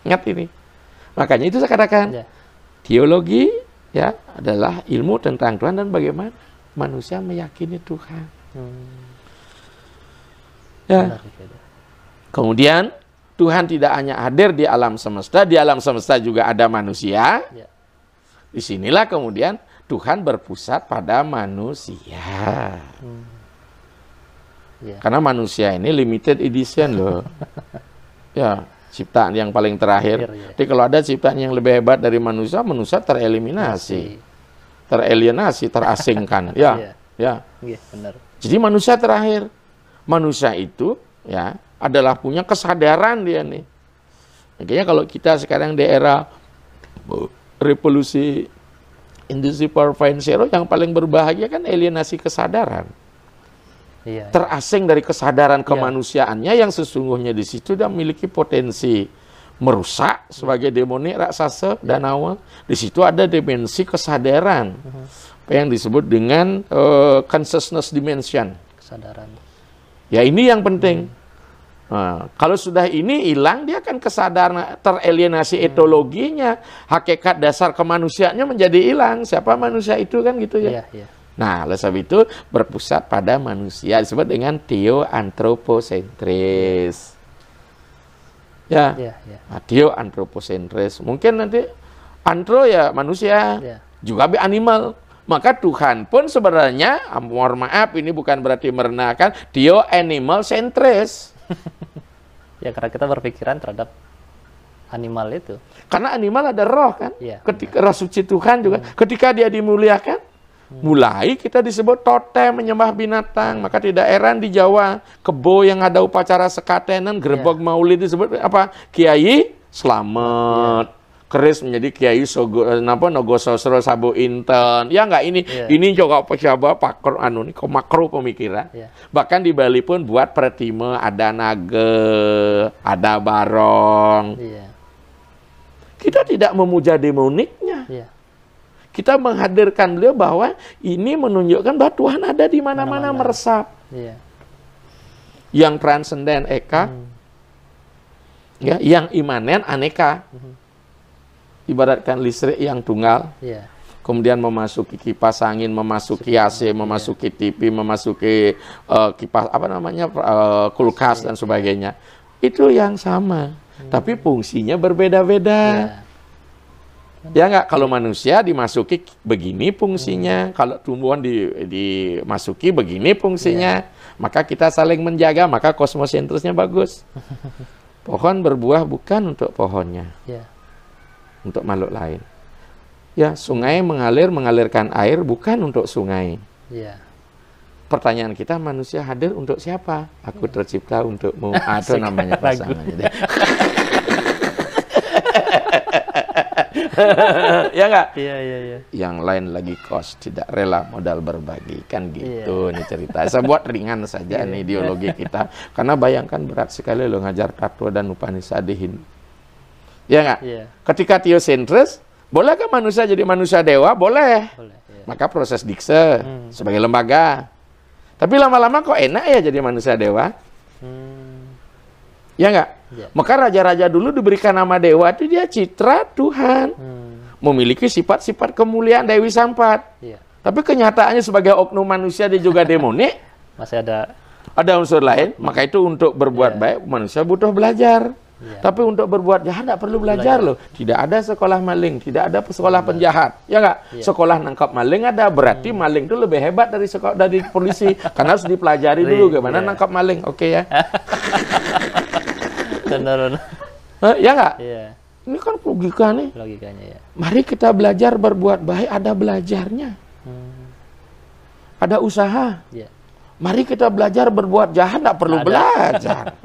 Speaker 2: Ingat ini. Makanya itu saya katakan,
Speaker 1: Iya.
Speaker 2: teologi ya adalah ilmu tentang Tuhan dan bagaimana manusia meyakini Tuhan. Ya.
Speaker 1: Benar, gitu.
Speaker 2: Kemudian Tuhan tidak hanya hadir di alam semesta juga ada manusia.
Speaker 1: Iya.
Speaker 2: Disinilah kemudian Tuhan berpusat pada manusia.
Speaker 1: Iya.
Speaker 2: Karena manusia ini limited edition loh. Ya, ciptaan yang paling terakhir.
Speaker 1: Iya.
Speaker 2: Jadi kalau ada ciptaan yang lebih hebat dari manusia, manusia tereliminasi. Teralienasi, terasingkan. Ya,
Speaker 1: Iya.
Speaker 2: ya.
Speaker 1: Iya, benar.
Speaker 2: Jadi manusia terakhir. Manusia itu ya adalah punya kesadaran dia nih. Makanya kalau kita sekarang di era revolusi industri 4.0 yang paling berbahaya kan alienasi kesadaran.
Speaker 1: Iya.
Speaker 2: Terasing dari kesadaran kemanusiaannya yang sesungguhnya di situ dia memiliki potensi merusak sebagai demonik raksasa dan awal. Di situ ada dimensi kesadaran. Apa yang disebut dengan consciousness dimension.
Speaker 1: Kesadaran.
Speaker 2: Ya ini yang penting. Nah, kalau sudah ini hilang, dia akan kesadaran teralienasi etologinya, hakikat dasar kemanusiaannya menjadi hilang. Siapa manusia itu kan gitu ya.
Speaker 1: Iya, iya.
Speaker 2: Nah, oleh sebab itu berpusat pada manusia disebut dengan teoantroposentris. Ya,
Speaker 1: Iya, iya.
Speaker 2: nah, teoantroposentris. Mungkin nanti antro ya manusia,
Speaker 1: Iya.
Speaker 2: juga animal. Maka Tuhan pun sebenarnya, mohon maaf ini bukan berarti merendahkan, animal centris.
Speaker 1: Ya, karena kita berpikiran terhadap animal itu.
Speaker 2: Karena animal ada roh kan.
Speaker 1: Iya,
Speaker 2: Ketika roh suci Tuhan juga, ketika dia dimuliakan, mulai kita disebut totem menyembah binatang. Maka tidak heran di Jawa, Kebo yang ada upacara sekatenan, gerbong maulid disebut apa? Kiai Slamet. Keris menjadi Kiai Nogososro Sabu Inten. Ya enggak ini
Speaker 1: Iya.
Speaker 2: ini juga siapa pakar anu nih kok makro pemikiran.
Speaker 1: Iya.
Speaker 2: Bahkan di Bali pun buat pretime ada naga, ada barong.
Speaker 1: Iya.
Speaker 2: Kita tidak memuja demoniknya.
Speaker 1: Iya.
Speaker 2: Kita menghadirkan beliau bahwa ini menunjukkan bahwa Tuhan ada di mana-mana
Speaker 1: Mana-mana.
Speaker 2: meresap.
Speaker 1: Iya.
Speaker 2: Yang transenden eka, ya, yang imanen aneka. Ibaratkan listrik yang tunggal,
Speaker 1: Iya.
Speaker 2: kemudian memasuki kipas angin, memasuki AC, memasuki TV, memasuki kipas apa namanya kulkas dan sebagainya. Itu yang sama, tapi fungsinya berbeda-beda.
Speaker 1: Iya.
Speaker 2: Ya nggak? Kalau manusia dimasuki begini fungsinya, kalau tumbuhan dimasuki begini fungsinya, maka kita saling menjaga, maka kosmosentrisnya bagus. Pohon berbuah bukan untuk pohonnya, untuk makhluk lain. Ya, sungai mengalirkan air bukan untuk sungai. Pertanyaan kita, manusia hadir untuk siapa? Aku tercipta untukmu. Itu namanya pasangan. Ya nggak?
Speaker 1: Iya.
Speaker 2: Yang lain lagi kos, tidak rela modal berbagi. Kan gitu nih cerita. Saya buat ringan saja nih ideologi kita. Karena bayangkan berat sekali lo ngajar Tattva dan Upanishad di Hindu. Ya nggak? Ketika teosentris, bolehkah manusia jadi manusia dewa? Boleh. Maka proses dikse sebagai lembaga. Tapi lama-lama kok enak ya jadi manusia dewa? Ya nggak? Maka raja-raja dulu diberikan nama dewa itu dia citra Tuhan. Memiliki sifat-sifat kemuliaan Dewi Sampat. Tapi kenyataannya sebagai oknum manusia dia juga demonik.
Speaker 1: Masih
Speaker 2: ada unsur lain. Maka itu untuk berbuat baik manusia butuh belajar. Tapi untuk berbuat jahat tidak perlu belajar loh. Tidak ada sekolah maling, tidak ada sekolah penjahat. Ya nggak? Sekolah nangkap maling ada, berarti maling itu lebih hebat dari polisi. Karena harus dipelajari dulu gimana nangkap maling. Oke ya?
Speaker 1: Benar.
Speaker 2: Ya nggak? Ini kan logika nih.
Speaker 1: Logikanya ya.
Speaker 2: Mari kita belajar berbuat baik, ada belajarnya. Ada usaha. Mari kita belajar berbuat jahat, tidak perlu belajar.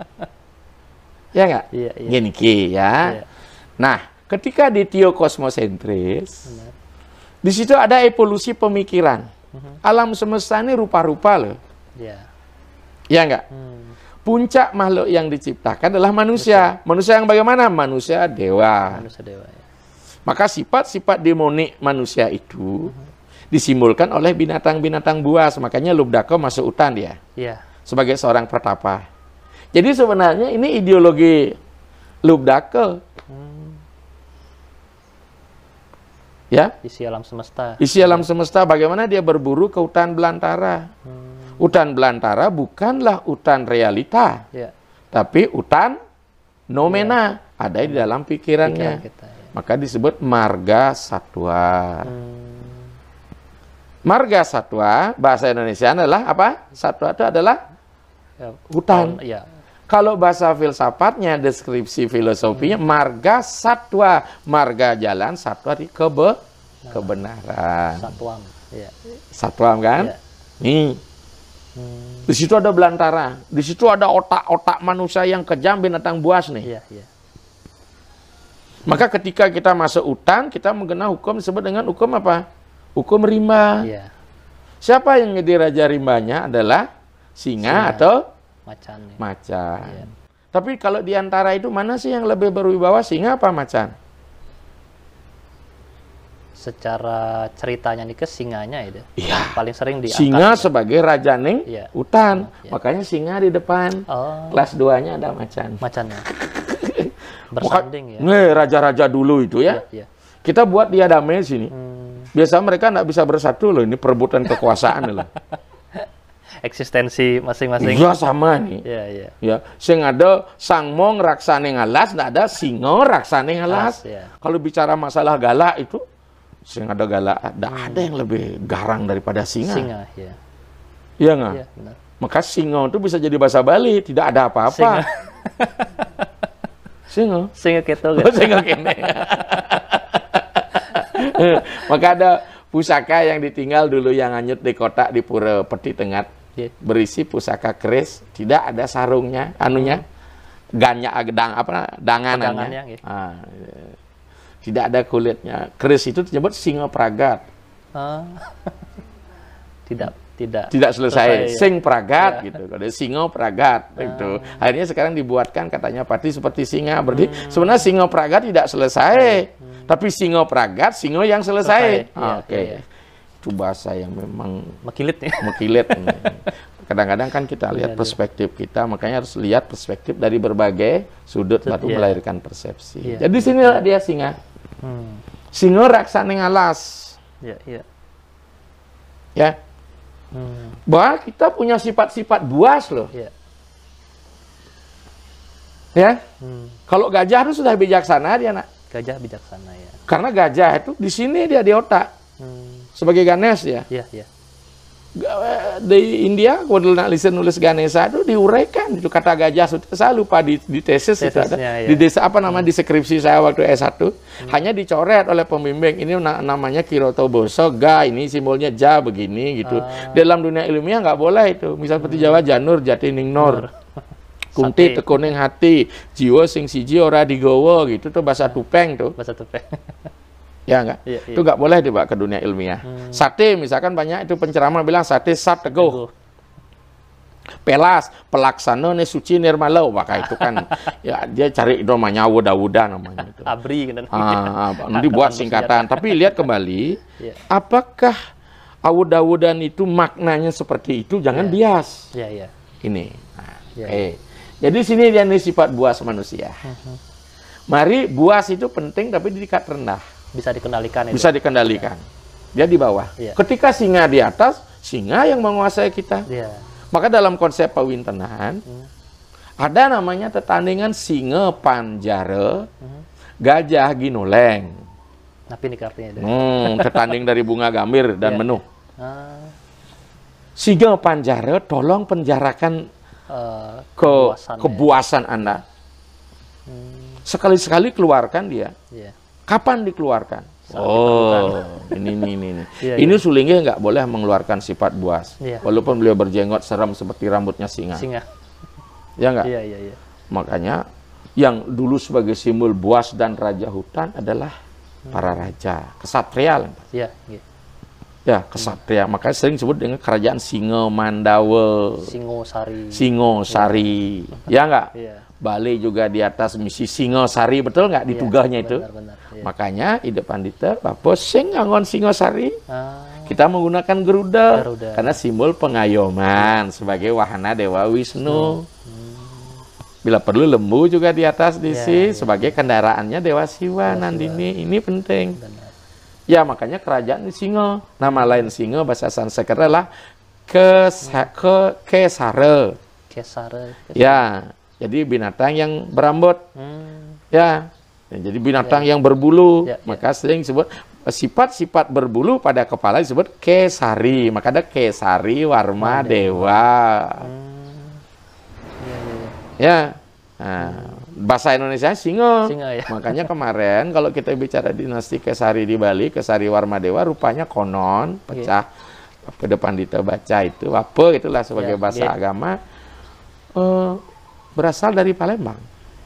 Speaker 2: Ya nggak? Gini ya. Nah, ketika di teokosmosentris, di situ ada evolusi pemikiran. Alam semesta ini rupa-rupa loh. Ya nggak? Puncak makhluk yang diciptakan adalah manusia. Manusia yang bagaimana? Manusia dewa. Maka sifat-sifat demonik manusia itu disimbolkan oleh binatang-binatang buas. Makanya Lubdaka masuk hutan dia. Sebagai seorang pertapa. Jadi sebenarnya ini ideologi Lubdaka. Ya?
Speaker 1: Isi alam semesta.
Speaker 2: Isi alam semesta. Bagaimana dia berburu ke hutan belantara. Hutan belantara bukanlah hutan realita, tapi hutan nomena, ada di dalam pikirannya. Maka disebut marga satwa. Marga satwa, bahasa Indonesia adalah apa? Satwa itu adalah hutan. Kalau bahasa filsafatnya, deskripsi filosofinya, marga satwa, marga jalan, satwa di kebenaran. Satwam kan? Nih. Di situ ada belantara, di situ ada otak-otak manusia yang kejam, binatang buas nih. Maka ketika kita masuk hutan, kita mengenal hukum disebut dengan hukum apa? Hukum rimba. Siapa yang jadi raja rimbanya adalah singa atau macan. Tapi kalau di antara itu mana sih yang lebih berwibawa, singa apa macan?
Speaker 1: Secara ceritanya nih ke singanya itu. Paling sering diangkat.
Speaker 2: Singa sebagai raja ning hutan. Makanya singa di depan. Kelas 2-nya ada macan.
Speaker 1: Macannya. Bersanding ya.
Speaker 2: Raja-raja dulu itu ya. Kita buat dia damai sini. Biasa mereka nggak bisa bersatu loh. Ini perebutan kekuasaan loh.
Speaker 1: Eksistensi masing-masing.
Speaker 2: Iya sama nih. Ya, sing ada sangmong raksane ngalas, nggak ada singo raksane ngalas. Kalau bicara masalah galak itu, sing ada galak, ada yang lebih garang daripada singa. Iya nggak? Maka singo itu bisa jadi bahasa Bali, tidak ada apa-apa. Singo.
Speaker 1: Singo keto.
Speaker 2: Singo kene. Maka ada pusaka yang ditinggal dulu yang hanyut di kotak di Pura Peti Tengah, berisi pusaka keris, tidak ada sarungnya, anunya, danganannya. Tidak ada kulitnya. Keris itu disebut singa pragat. Tidak selesai. Sing pragat gitu. Ada singa pragat itu. Akhirnya sekarang dibuatkan katanya pati seperti singa. Berarti sebenarnya singa pragat tidak selesai. Tapi singa pragat, singa yang selesai. Itu bahasa yang memang
Speaker 1: mekilit.
Speaker 2: Kadang-kadang kan kita lihat perspektif kita, makanya harus lihat perspektif dari berbagai sudut baru melahirkan persepsi. Jadi sinilah dia singa. Singa raksane ngalas. Ya. Bahwa kita punya sifat-sifat buas loh. Ya. Kalau gajah itu sudah bijaksana dia nak.
Speaker 1: Gajah bijaksana ya.
Speaker 2: Karena gajah itu di sini dia di otak. Sebagai Ganesh ya.
Speaker 1: Iya, iya.
Speaker 2: Di India, kalau nulis Ganesha itu diuraikan itu kata gajah. Saya lupa di tesis itu ada.
Speaker 1: Ya.
Speaker 2: Di desa apa nama di skripsi saya waktu S1 hanya dicoret oleh pembimbing. Ini namanya Kiroto Boso, ga ini simbolnya ja begini gitu. Dalam dunia ilmiah nggak boleh itu. Misal seperti Jawa Janur, Jati Ning Nur. Kunti tekuning hati, jiwa sing siji ora digowo gitu tuh bahasa Tupeng tuh.
Speaker 1: Bahasa Tupeng.
Speaker 2: Ya enggak?
Speaker 1: Iya,
Speaker 2: Itu enggak boleh dibawa ke dunia ilmiah. Sate misalkan banyak itu penceramah bilang sate sat teguh. Pelas, pelaksana ne suci nirmala, maka itu kan ya dia cari namanya awuda namanya itu.
Speaker 1: Abri kan.
Speaker 2: Nanti buat singkatan. Tapi lihat kembali, apakah awuda-awudan itu maknanya seperti itu? Jangan bias.
Speaker 1: Iya, iya.
Speaker 2: Ini. Nah, jadi sini dia nih sifat buas manusia. Mari buas itu penting tapi di tingkat rendah.
Speaker 1: Bisa dikendalikan itu.
Speaker 2: Bisa dikendalikan. Dia di bawah.
Speaker 1: Ya.
Speaker 2: Ketika singa di atas, singa yang menguasai kita.
Speaker 1: Ya.
Speaker 2: Maka dalam konsep pawintenan, ada namanya tetandingan singa panjara, gajah ginoleng.
Speaker 1: Tapi ini artinya itu.
Speaker 2: Tetanding dari bunga gambir dan menuh.
Speaker 1: Ah.
Speaker 2: Singa panjara, tolong penjarakan kebuasan Anda. Sekali-sekali keluarkan dia.
Speaker 1: Ya.
Speaker 2: Kapan dikeluarkan? Ini.
Speaker 1: Ya,
Speaker 2: ini sulingnya nggak boleh mengeluarkan sifat buas.
Speaker 1: Ya.
Speaker 2: Walaupun beliau berjenggot seram seperti rambutnya singa. Ya nggak?
Speaker 1: Iya.
Speaker 2: Makanya yang dulu sebagai simbol buas dan raja hutan adalah para raja, kesatria.
Speaker 1: Iya.
Speaker 2: Ya, kesatria. Makanya sering disebut dengan kerajaan Singa Mandawa. Singosari. Ya nggak?
Speaker 1: Iya.
Speaker 2: Bali juga di atas misi Singosari, betul nggak di tugahnya itu?
Speaker 1: Benar, ya.
Speaker 2: Makanya ide pandita Bapak sing ngangon Singosari. Kita menggunakan Garuda karena simbol pengayoman sebagai wahana Dewa Wisnu. Bila perlu lembu juga di atas sebagai kendaraannya Dewa Siwa, Nandini. Ini penting.
Speaker 1: Benar.
Speaker 2: Ya makanya kerajaan di Singa. Nama lain Singa bahasa Sanskerta adalah Kesara. Ya. Jadi binatang yang berambut, ya. Jadi binatang yang berbulu, maka sering disebut sifat-sifat berbulu pada kepala disebut Kesari. Maka ada Kesari Warma Dewa. Ya, nah, bahasa Indonesia Singa.
Speaker 1: Ya.
Speaker 2: Makanya kemarin kalau kita bicara dinasti Kesari di Bali, Kesari Warma Dewa, rupanya konon pecah ke depan kita baca itu apa itulah sebagai bahasa agama. Berasal dari Palembang.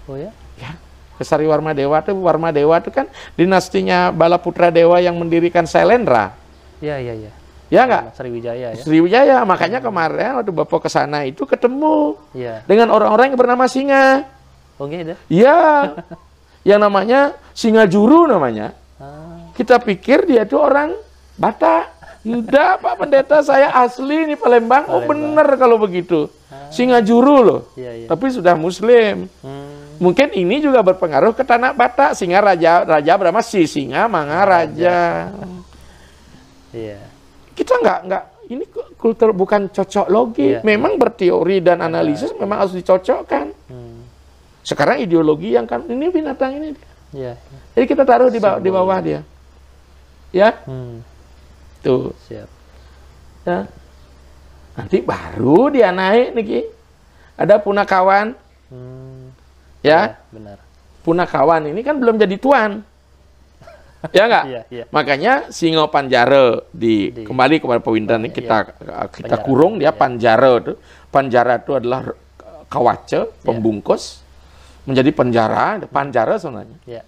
Speaker 1: Oh ya?
Speaker 2: Ya. Kesari Warma Dewa itu kan dinastinya Balaputra Dewa yang mendirikan Sailendra.
Speaker 1: Iya.
Speaker 2: Ya nggak?
Speaker 1: Sriwijaya ya.
Speaker 2: Sriwijaya. Makanya kemarin waktu Bapak ke sana itu ketemu dengan orang-orang yang bernama Singa.
Speaker 1: Oh gitu?
Speaker 2: Iya. Yang namanya Singa Juru namanya. Kita pikir dia itu orang Batak. Enggak, Pak Pendeta, saya asli nih Palembang. Oh bener kalau begitu. Singa Juru loh.
Speaker 1: Iya.
Speaker 2: Tapi sudah Muslim. Mungkin ini juga berpengaruh ke tanah Batak. Singa raja bernama si Singa Manga Raja.
Speaker 1: Iya.
Speaker 2: Kita nggak ini kultur bukan cocok logi. Memang berteori dan analisis memang harus dicocokkan. Sekarang ideologi yang kan ini binatang ini.
Speaker 1: Iya.
Speaker 2: Jadi kita taruh di bawah dia. Ya. Tuh.
Speaker 1: Siap.
Speaker 2: Ya. Nanti baru dia naik nih. Ada punakawan. Ya.
Speaker 1: Benar.
Speaker 2: Punakawan ini kan belum jadi tuan. Ya enggak?
Speaker 1: Iya.
Speaker 2: Makanya Singa Panjara kembali kepada pawintan ini kita kurung dia Panjara itu. Panjara itu adalah kawace, pembungkus menjadi penjara, Panjara sebenarnya.
Speaker 1: Iya.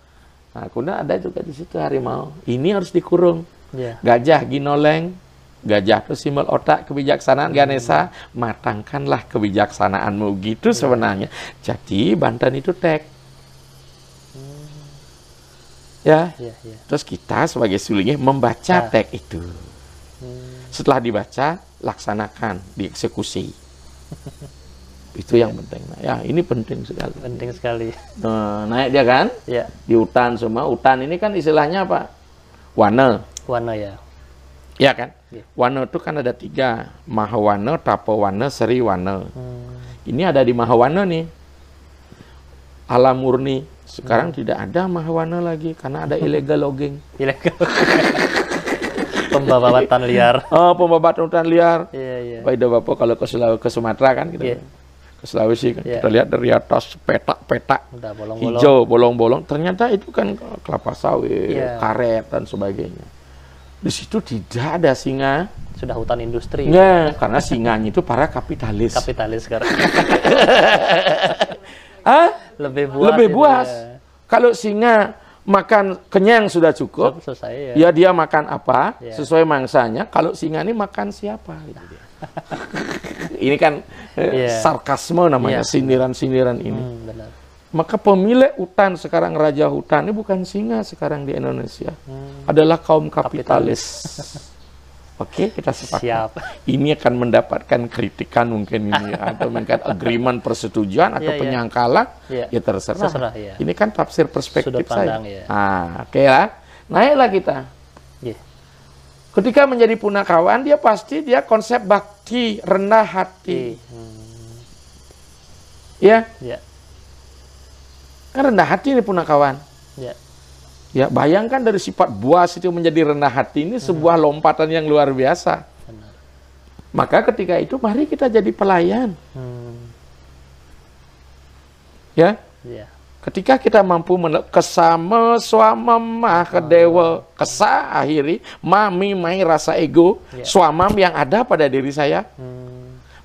Speaker 2: Nah, kemudian ada juga di situ harimau. Ini harus dikurung.
Speaker 1: Iya.
Speaker 2: Gajah ginoleng, gajah itu simbol otak kebijaksanaan Ganesha, matangkanlah kebijaksanaanmu gitu sebenarnya. Jadi Banten itu tek. Ya. Terus kita sebagai sulingnya membaca tek itu. Setelah dibaca, laksanakan, dieksekusi. Itu yang penting. Nah, ya, ini penting sekali.
Speaker 1: Penting sekali.
Speaker 2: Nah, naik dia kan?
Speaker 1: Iya.
Speaker 2: Di hutan semua. Hutan ini kan istilahnya apa? Wana ya. Ya kan? Wana itu kan ada 3. Mahawana, Tapawana, Sriwana. Ini ada di Mahawana nih. alam murni. Sekarang tidak ada mahwana lagi karena ada illegal logging.
Speaker 1: Ilegal. Pembabatan liar.
Speaker 2: Oh, pembabatan hutan liar.
Speaker 1: Iya, iya.
Speaker 2: Baik Bapak kalau ke Sulawesi, ke Sumatera kan kita
Speaker 1: Iya.
Speaker 2: ke Sulawesi kan
Speaker 1: Iya.
Speaker 2: kita lihat dari atas petak-petak
Speaker 1: Udah bolong-bolong.
Speaker 2: hijau bolong-bolong. Ternyata itu kan kelapa sawit,
Speaker 1: Iya.
Speaker 2: karet dan sebagainya. Di situ tidak ada singa.
Speaker 1: Sudah hutan industri.
Speaker 2: Nggak, karena singanya itu para kapitalis.
Speaker 1: Kapitalis sekarang.
Speaker 2: Ah,
Speaker 1: Lebih buas.
Speaker 2: lebih
Speaker 1: itu
Speaker 2: buas.
Speaker 1: ya.
Speaker 2: Kalau singa makan kenyang sudah cukup,
Speaker 1: Selesai ya.
Speaker 2: ya dia makan apa
Speaker 1: Ya.
Speaker 2: sesuai mangsanya. Kalau singa ini makan siapa? Gitu dia. Ini kan
Speaker 1: Iya.
Speaker 2: sarkasme namanya,
Speaker 1: Iya.
Speaker 2: sindiran-sindiran ini.
Speaker 1: Benar.
Speaker 2: Maka pemilik hutan sekarang, raja hutan ini bukan singa sekarang di Indonesia, adalah kaum kapitalis. Oke, kita sepakat.
Speaker 1: Siap.
Speaker 2: Ini akan mendapatkan kritikan mungkin ini atau mungkin agreement persetujuan atau
Speaker 1: Iya, iya.
Speaker 2: penyangkalan,
Speaker 1: Iya.
Speaker 2: ya terserah.
Speaker 1: Terserah, iya.
Speaker 2: Ini kan tafsir perspektif
Speaker 1: Sudut pandang,
Speaker 2: saya.
Speaker 1: iya.
Speaker 2: Oke lah, naiklah kita.
Speaker 1: Iya.
Speaker 2: Ketika menjadi punakawan, dia pasti dia konsep bakti, rendah hati. Ya,
Speaker 1: Iya.
Speaker 2: kan rendah hati nih punakawan.
Speaker 1: Iya.
Speaker 2: Ya, bayangkan dari sifat buas itu menjadi rendah hati ini sebuah lompatan yang luar biasa.
Speaker 1: Benar.
Speaker 2: Maka ketika itu mari kita jadi pelayan. Ya,
Speaker 1: Iya.
Speaker 2: ketika kita mampu kesama swamamah ke dewa kesa akhiri mami mai rasa ego swamam yang ada pada diri saya.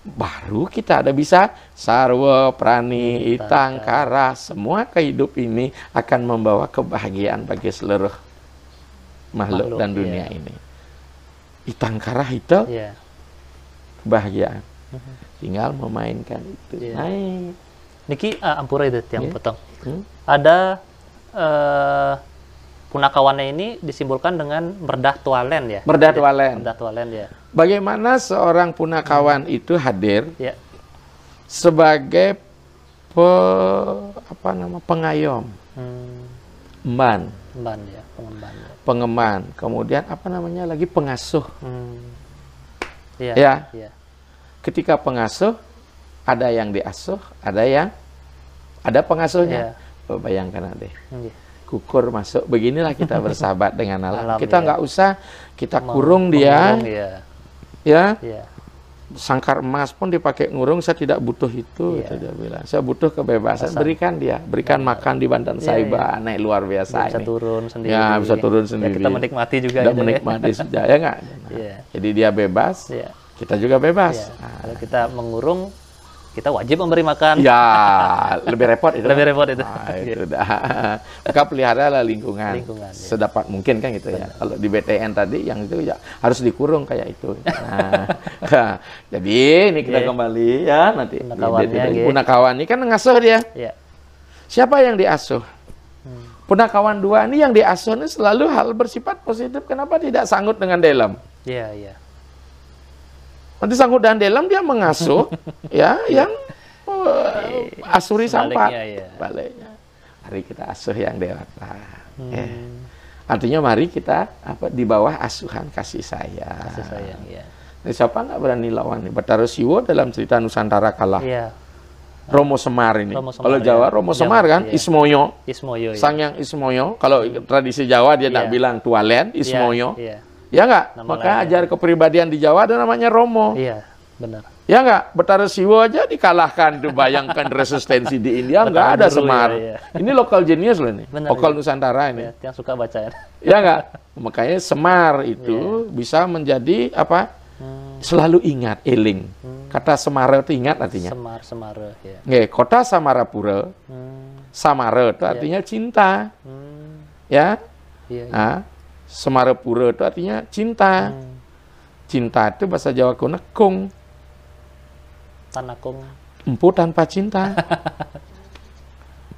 Speaker 2: Baru kita ada bisa sarwa prani itangkara, semua kehidup ini akan membawa kebahagiaan bagi seluruh makhluk dan dunia ini. Itangkara itu
Speaker 1: Iya.
Speaker 2: kebahagiaan, tinggal memainkan itu.
Speaker 1: Iya.
Speaker 2: Naik.
Speaker 1: Niki ampura itu yang
Speaker 2: Iya.
Speaker 1: potong.
Speaker 2: Hmm?
Speaker 1: Ada punakawannya ini disimbolkan dengan berdah tualen ya.
Speaker 2: Berdah tualen.
Speaker 1: Berdah tualen ya.
Speaker 2: Bagaimana seorang punakawan itu hadir
Speaker 1: Ya.
Speaker 2: sebagai pengayom, emban,
Speaker 1: Emban ya, pengemban ya.
Speaker 2: pengeman, kemudian lagi pengasuh.
Speaker 1: Iya.
Speaker 2: Ya.
Speaker 1: Iya.
Speaker 2: Ketika pengasuh ada yang diasuh, ada pengasuhnya. Oh, bayangkan deh.
Speaker 1: Iya.
Speaker 2: Kukur masuk, beginilah kita bersahabat dengan alam.
Speaker 1: Alam,
Speaker 2: Kita
Speaker 1: ya.
Speaker 2: nggak usah kita kurung dia,
Speaker 1: Mengurung, ya.
Speaker 2: ya.
Speaker 1: Iya.
Speaker 2: Sangkar emas pun dipakai ngurung, saya tidak butuh itu.
Speaker 1: Iya.
Speaker 2: Dia bilang, saya butuh kebebasan. Berikan dia, berikan makan di Bandan
Speaker 1: Iya,
Speaker 2: Saiba, naik luar biasa
Speaker 1: Bisa
Speaker 2: ini.
Speaker 1: turun sendiri.
Speaker 2: Ya, bisa turun
Speaker 1: Ya,
Speaker 2: sendiri.
Speaker 1: kita menikmati juga.
Speaker 2: Dan
Speaker 1: gitu ya.
Speaker 2: menikmati saja, ya nggak? Nah,
Speaker 1: Iya.
Speaker 2: jadi dia bebas,
Speaker 1: Iya.
Speaker 2: kita juga bebas.
Speaker 1: Iya.
Speaker 2: Nah,
Speaker 1: Kalau kita mengurung, kita wajib memberi makan.
Speaker 2: ya, lebih repot itu.
Speaker 1: Lebih repot itu.
Speaker 2: Nah, itu dah. Maka pelihara lingkungan,
Speaker 1: Lingkungan, ya.
Speaker 2: sedapat mungkin kan gitu ya. Kalau di BTN tadi yang itu ya harus dikurung kayak itu. Nah, jadi ini kita
Speaker 1: Oke.
Speaker 2: kembali ya nanti.
Speaker 1: Punakawannya, oke.
Speaker 2: Punakawan ini kan ngasuh dia.
Speaker 1: Iya.
Speaker 2: Siapa yang diasuh? Punakawan dua ini yang diasuh ini selalu hal bersifat positif. Kenapa tidak sanggup dengan dalam?
Speaker 1: Iya, iya.
Speaker 2: Nanti sanggup dan dalam dia mengasuh ya yang asuri sampat.
Speaker 1: Sebaliknya, ya.
Speaker 2: Baliknya. Mari kita asuh yang dewasa. Ya. Artinya mari kita di bawah asuhan kasih sayang.
Speaker 1: Kasih sayang, ya.
Speaker 2: Nah, siapa nggak berani lawan nih? Bathara Siwa dalam cerita Nusantara kalah.
Speaker 1: Iya.
Speaker 2: Romo Semar ini.
Speaker 1: Romo Semar,
Speaker 2: Kalau Jawa
Speaker 1: ya.
Speaker 2: Romo
Speaker 1: Jawa,
Speaker 2: Semar kan
Speaker 1: iya.
Speaker 2: Ismoyo.
Speaker 1: Ismoyo. Ya.
Speaker 2: Sang yang Ismoyo. Kalau tradisi Jawa dia tidak
Speaker 1: Iya.
Speaker 2: bilang tualen,
Speaker 1: Iya,
Speaker 2: Ismoyo.
Speaker 1: Iya.
Speaker 2: Ya nggak?
Speaker 1: Nama
Speaker 2: Maka
Speaker 1: lainnya.
Speaker 2: ajar kepribadian di Jawa ada namanya Romo.
Speaker 1: Iya, benar.
Speaker 2: Ya nggak? Bathara Siwa aja dikalahkan. Tuh, bayangkan resistensi di India nggak
Speaker 1: Bathara
Speaker 2: ada
Speaker 1: Guru,
Speaker 2: Semar.
Speaker 1: ya, ya.
Speaker 2: Ini lokal genius loh ini.
Speaker 1: Benar,
Speaker 2: Lokal
Speaker 1: ya.
Speaker 2: Nusantara ini.
Speaker 1: Ya, yang suka baca ya.
Speaker 2: Ya nggak? Makanya Semar itu bisa menjadi apa? Selalu ingat, eling. Kata Semara itu ingat artinya.
Speaker 1: Semara, ya.
Speaker 2: Nggih, kota Samarapura. Samara itu artinya cinta. Ya.
Speaker 1: Iya, iya.
Speaker 2: Nah, Semarapura itu artinya cinta. Cinta itu bahasa Jawa kuno kung.
Speaker 1: Tanakung.
Speaker 2: Empu tanpa cinta.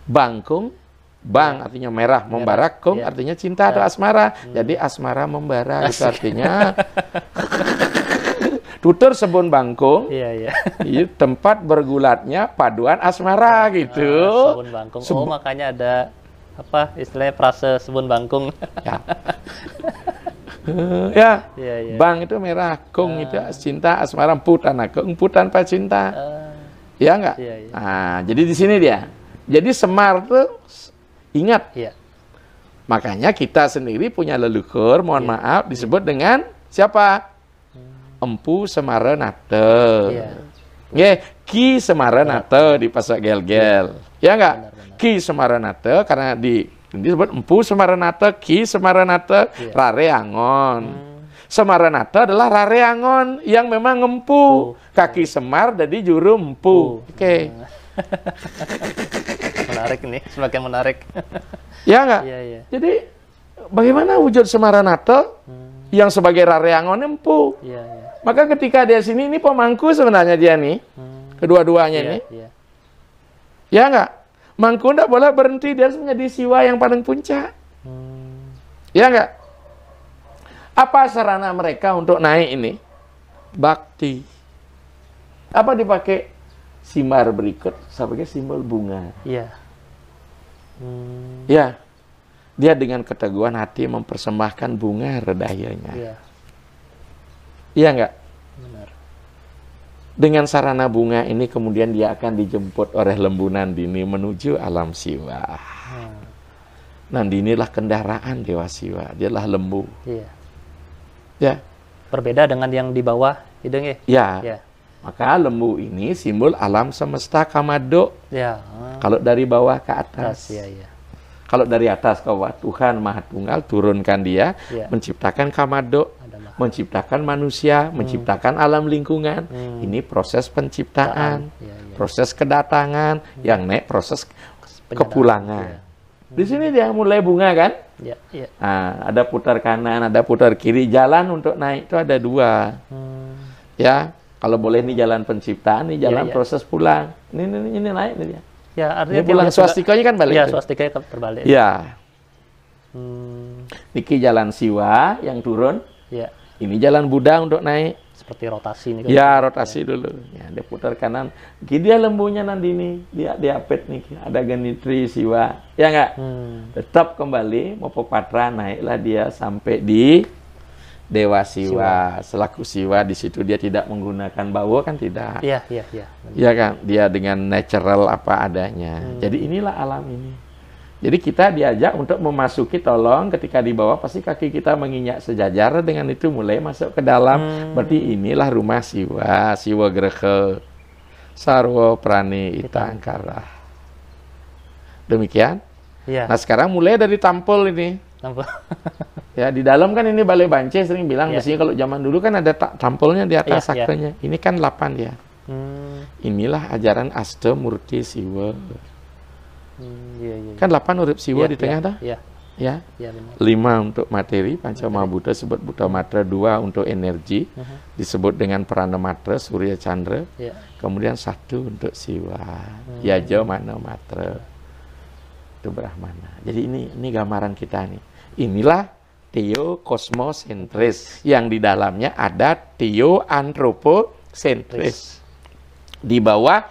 Speaker 2: Bangkung. Bang artinya merah, membara, kung
Speaker 1: iya.
Speaker 2: artinya cinta atau asmara. Jadi asmara membara itu artinya tutur sebun bangkung.
Speaker 1: Iya, iya.
Speaker 2: Itu tempat bergulatnya paduan asmara gitu.
Speaker 1: Sebun bangkung. Oh, makanya ada apa istilahnya frase sebun bangkung.
Speaker 2: Ya. Ya.
Speaker 1: Iya, iya.
Speaker 2: Bang itu merah, kung itu cinta, asmara, empu tanpa cinta. Ya enggak?
Speaker 1: Iya, iya.
Speaker 2: Nah, jadi di sini dia. Jadi Semar tuh ingat.
Speaker 1: Iya.
Speaker 2: Makanya kita sendiri punya leluhur, mohon maaf, disebut dengan siapa? Empu Semaranate.
Speaker 1: Iya.
Speaker 2: Nggih, Ki Semaranate di Pasak Gel-Gel. Ya enggak?
Speaker 1: Benar.
Speaker 2: Ki Semaranate karena disebut Empu Semaranate, Ki Semaranate, Rare Angon. Semaranate adalah Rare Angon yang memang empu. Kaki Semar jadi juru empu. Oke.
Speaker 1: Menarik nih, semakin menarik.
Speaker 2: Ya enggak?
Speaker 1: Iya, iya.
Speaker 2: Jadi bagaimana wujud Semaranate yang sebagai Rare Angon empu?
Speaker 1: Iya, iya.
Speaker 2: Maka ketika dia sini, ini pemangku sebenarnya dia nih. Kedua-duanya
Speaker 1: Iya,
Speaker 2: ini.
Speaker 1: iya.
Speaker 2: Ya enggak? Mangku enggak boleh berhenti, dia harus menjadi siwa yang paling puncak. Ya enggak? Apa sarana mereka untuk naik ini? Bakti. Apa dipakai? Simar berikut sebagai simbol bunga.
Speaker 1: Iya.
Speaker 2: Ya. Dia dengan keteguhan hati mempersembahkan bunga redayanya.
Speaker 1: Iya.
Speaker 2: Iya enggak?
Speaker 1: Benar.
Speaker 2: Dengan sarana bunga ini kemudian dia akan dijemput oleh lembu Nandini menuju alam siwa. Nandini lah kendaraan Dewa Siwa. Dialah lembu.
Speaker 1: Iya.
Speaker 2: Ya.
Speaker 1: Berbeda dengan yang di bawah, hidung ya?
Speaker 2: Ya.
Speaker 1: Ya.
Speaker 2: Maka lembu ini simbol alam semesta Kamado.
Speaker 1: Ya.
Speaker 2: Kalau dari bawah ke atas.
Speaker 1: Iya, iya.
Speaker 2: Kalau dari atas ke bawah, Tuhan Maha Tunggal turunkan dia,
Speaker 1: Ya.
Speaker 2: menciptakan Kamado,
Speaker 1: Ada makhluk.
Speaker 2: menciptakan manusia, menciptakan alam lingkungan. Ini proses penciptaan,
Speaker 1: Iya, iya.
Speaker 2: proses kedatangan, yang naik proses
Speaker 1: Penyedaran.
Speaker 2: kepulangan.
Speaker 1: Iya.
Speaker 2: Di sini dia mulai bunga kan?
Speaker 1: Iya, iya.
Speaker 2: Nah, ada putar kanan, ada putar kiri. Jalan untuk naik itu ada dua. Ya, kalau boleh ini jalan penciptaan, ini jalan
Speaker 1: iya.
Speaker 2: proses pulang. Ini naik nih dia.
Speaker 1: Ya, artinya
Speaker 2: Ini pulang
Speaker 1: tiap-
Speaker 2: swastikanya kan balik.
Speaker 1: Iya,
Speaker 2: tuh.
Speaker 1: swastikanya terbalik.
Speaker 2: Ya,
Speaker 1: Hmm,
Speaker 2: niki jalan Siwa yang turun.
Speaker 1: ya,
Speaker 2: Ini jalan Buddha untuk naik.
Speaker 1: seperti rotasi nih.
Speaker 2: Ya, rotasi dulu. Ya, dia putar kanan. Niki dia lembunya Nandini. Dia diapit nih. Ada Ganitri Siwa. Ya enggak? Tetap kembali Mopopatra, naiklah dia sampai di Dewa Siwa. Selaku Siwa di situ dia tidak menggunakan bawa kan tidak.
Speaker 1: Iya, iya, iya. Benar.
Speaker 2: Ya kan? Dia dengan natural apa adanya. Jadi inilah alam ini. Jadi kita diajak untuk memasuki, tolong ketika di bawah pasti kaki kita menginjak sejajar, dengan itu mulai masuk ke dalam. Berarti inilah rumah Siwa, Siwa Grehe, Sarwo Prani Itangkara. Demikian.
Speaker 1: Iya.
Speaker 2: Nah sekarang mulai dari tampul ini.
Speaker 1: Nampak.
Speaker 2: Ya di dalam kan ini Balai Bance sering bilang,
Speaker 1: Iya.
Speaker 2: biasanya kalau zaman dulu kan ada tampulnya di atas
Speaker 1: Iya, iya.
Speaker 2: sakrenya. Ini kan 8 dia. Inilah ajaran Astamurti Siwa.
Speaker 1: Iya, iya.
Speaker 2: Kan 8 urip Siwa di tengah dah.
Speaker 1: Iya,
Speaker 2: Ya.
Speaker 1: iya benar.
Speaker 2: 5 untuk materi, Panca Mahabhuta disebut Buddha Matra, 2 untuk energi, disebut dengan Prana Matra, Surya Chandra,
Speaker 1: Iya.
Speaker 2: kemudian 1 untuk Siwa, Yaja Mana Matra, itu Brahmana. Jadi ini gambaran kita nih. Inilah teokosmosentris, yang di dalamnya ada teoantropocentris. Di bawah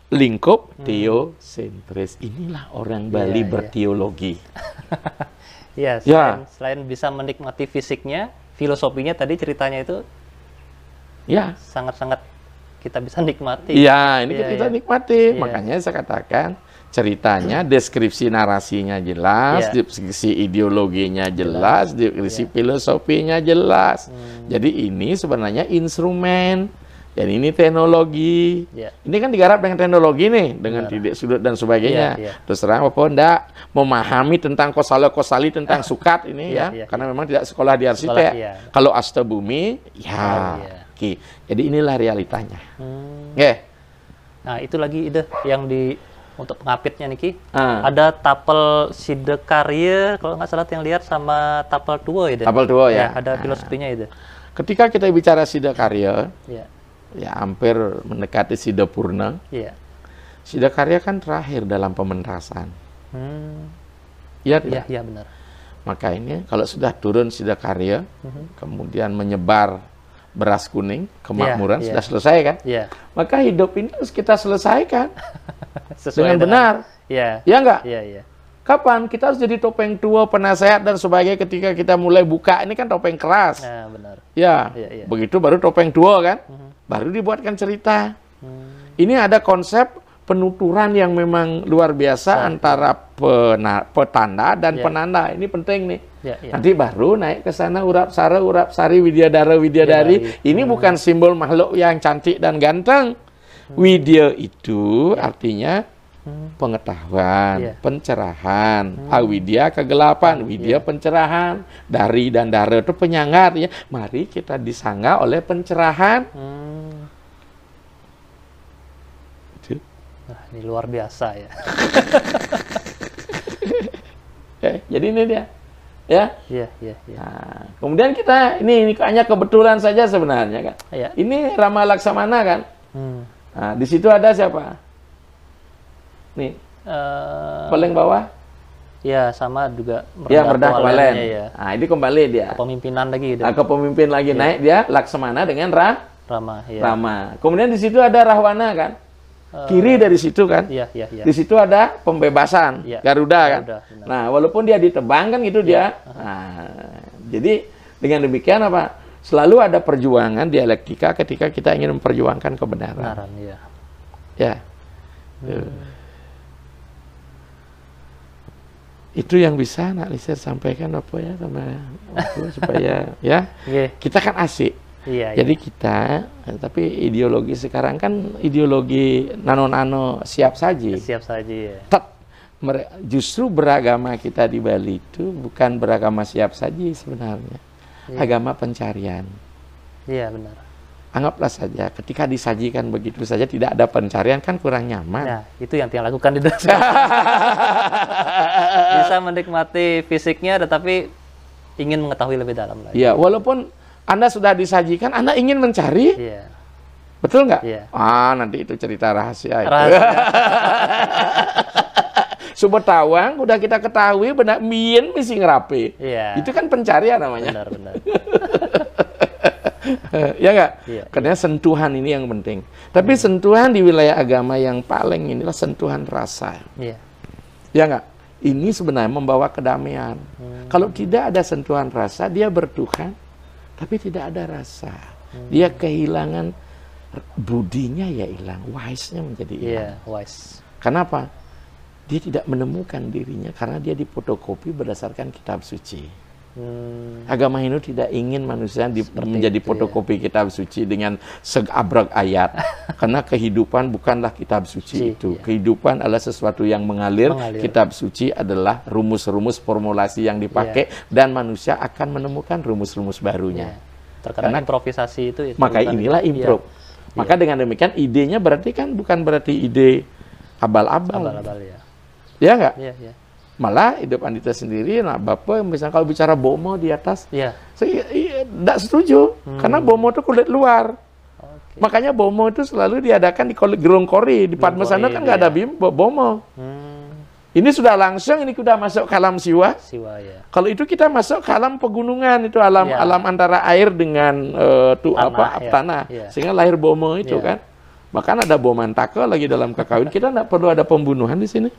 Speaker 2: lingkup teosentris. Inilah orang Bali
Speaker 1: Iya, iya.
Speaker 2: berteologi.
Speaker 1: Iya, selain bisa menikmati fisiknya, filosofinya tadi ceritanya itu
Speaker 2: Ya.
Speaker 1: sangat-sangat kita bisa nikmati.
Speaker 2: Iya, ini
Speaker 1: Iya,
Speaker 2: kita
Speaker 1: iya.
Speaker 2: nikmati.
Speaker 1: Iya.
Speaker 2: Makanya saya katakan ceritanya, deskripsi narasinya jelas,
Speaker 1: Iya.
Speaker 2: deskripsi ideologinya jelas, deskripsi filosofinya jelas. Jadi ini sebenarnya instrumen. Dan ini teknologi.
Speaker 1: Iya.
Speaker 2: Ini kan digarap dengan teknologi nih, dengan
Speaker 1: Benar.
Speaker 2: titik sudut dan sebagainya.
Speaker 1: Iya, iya.
Speaker 2: Terus terang apa enggak memahami tentang kosali tentang sukat ini
Speaker 1: Iya,
Speaker 2: ya,
Speaker 1: iya,
Speaker 2: karena memang tidak sekolah di arsitek.
Speaker 1: Sekolah, iya.
Speaker 2: Kalau Astabumi, ya.
Speaker 1: Oh, iya.
Speaker 2: Oke. Jadi inilah realitanya.
Speaker 1: Hmm.
Speaker 2: Oke.
Speaker 1: Nah, itu lagi ide yang untuk pengapitnya nih Ki.
Speaker 2: Ah.
Speaker 1: Ada tapel Sidekarya, kalau nggak salah yang lihat, sama tapel Tua itu.
Speaker 2: Tapel Tua ya.
Speaker 1: Ada filosofinya itu.
Speaker 2: Ketika kita bicara Siddhakarya,
Speaker 1: Iya.
Speaker 2: ya hampir mendekati Siddhapurna.
Speaker 1: Iya.
Speaker 2: Siddhakarya kan terakhir dalam pementasan.
Speaker 1: Hmm.
Speaker 2: Iya
Speaker 1: Iya,
Speaker 2: tidak?
Speaker 1: iya benar.
Speaker 2: Maka ini kalau sudah turun Siddhakarya, kemudian menyebar beras kuning, kemakmuran,
Speaker 1: Iya,
Speaker 2: sudah
Speaker 1: iya.
Speaker 2: selesai kan?
Speaker 1: Iya.
Speaker 2: Maka hidup ini harus kita selesaikan
Speaker 1: Sesuai
Speaker 2: dengan benar.
Speaker 1: Iya.
Speaker 2: Ya enggak?
Speaker 1: Iya, iya.
Speaker 2: Kapan? Kita harus jadi topeng tua, penasehat dan sebagainya ketika kita mulai buka. Ini kan topeng keras.
Speaker 1: Nah, benar.
Speaker 2: Ya,
Speaker 1: Iya, iya.
Speaker 2: begitu baru topeng tua kan? Baru dibuatkan cerita. Ini ada konsep penuturan yang memang luar biasa antara petanda dan penanda. Ini penting nih. Nanti baru naik ke sana urap sari widyadara widyadari. Ini bukan simbol makhluk yang cantik dan ganteng. Widya itu artinya pengetahuan, pencerahan. Awidya kegelapan, widya pencerahan. Dari dan dara itu penyangat ya. Mari kita disangga oleh pencerahan.
Speaker 1: Nah, ini luar biasa ya.
Speaker 2: Jadi ini dia. Ya.
Speaker 1: Iya.
Speaker 2: Nah, kemudian kita ini hanya kebetulan saja sebenarnya kan. Ini Rama Laksamana kan. Nah, di situ ada siapa? Nih. Paling bawah.
Speaker 1: Ya, sama juga
Speaker 2: Merdah Kualen. Ya. Nah, ini kembali dia.
Speaker 1: Kepemimpinan lagi.
Speaker 2: Nah, kepemimpin lagi naik dia Laksamana dengan
Speaker 1: Rama. Ya.
Speaker 2: Rama. Kemudian di situ ada Rahwana kan. Kiri dari situ kan.
Speaker 1: Iya.
Speaker 2: Di situ ada pembebasan Garuda kan. Nah, walaupun dia ditebang kan gitu dia. Nah, jadi dengan demikian apa? Selalu ada perjuangan dialektika ketika kita ingin memperjuangkan kebenaran. Ya. Itu yang bisa Nak Liser sampaikan apa ya sama aku supaya ya. Kita kan asik. Jadi kita, tapi ideologi sekarang kan ideologi nano-nano siap saji.
Speaker 1: Siap saji ya.
Speaker 2: Justru beragama kita di Bali itu bukan beragama siap saji sebenarnya. Agama pencarian.
Speaker 1: Iya benar.
Speaker 2: Anggaplah saja ketika disajikan begitu saja tidak ada pencarian kan kurang nyaman.
Speaker 1: Nah, itu yang lakukan di dalam. Bisa menikmati fisiknya tetapi ingin mengetahui lebih dalam lagi.
Speaker 2: Iya, walaupun Anda sudah disajikan, Anda ingin mencari, betul nggak? Nanti itu cerita rahasia. Subetawang udah kita ketahui benar mien misi ngerapi. Itu kan pencarian namanya.
Speaker 1: Benar.
Speaker 2: Ya nggak? Karena sentuhan ini yang penting. Tapi sentuhan di wilayah agama yang paling inilah sentuhan rasa. Ya nggak? Ini sebenarnya membawa kedamaian. Kalau tidak ada sentuhan rasa, dia bertuhan. Tapi tidak ada rasa. Dia kehilangan budinya ya hilang, wise-nya menjadi hilang.
Speaker 1: Wise.
Speaker 2: Kenapa? Dia tidak menemukan dirinya karena dia difotokopi berdasarkan kitab suci. Agama Hindu tidak ingin manusia menjadi fotokopi kitab suci dengan segabrek ayat. Karena kehidupan bukanlah kitab suci itu. Kehidupan adalah sesuatu yang mengalir. Kitab suci adalah rumus-rumus formulasi yang dipakai dan manusia akan menemukan rumus-rumus barunya.
Speaker 1: Karena improvisasi itu
Speaker 2: maka inilah improv. Maka dengan demikian idenya berarti kan bukan berarti ide abal-abal. Ya nggak? Malah hidup Andita sendiri, nah Bapak misalnya kalau bicara bomo di atas, saya tidak setuju, karena bomo itu kulit luar. Makanya bomo itu selalu diadakan di Gerung Kori, di Padmasana kan nggak ada bomo. Ini sudah langsung, ini sudah masuk ke alam siwa. Kalau itu kita masuk ke alam pegunungan, itu alam antara air dengan tanah, sehingga lahir bomo itu kan. Bahkan ada bomantaka lagi dalam kakawin, kita tidak perlu ada pembunuhan di sini.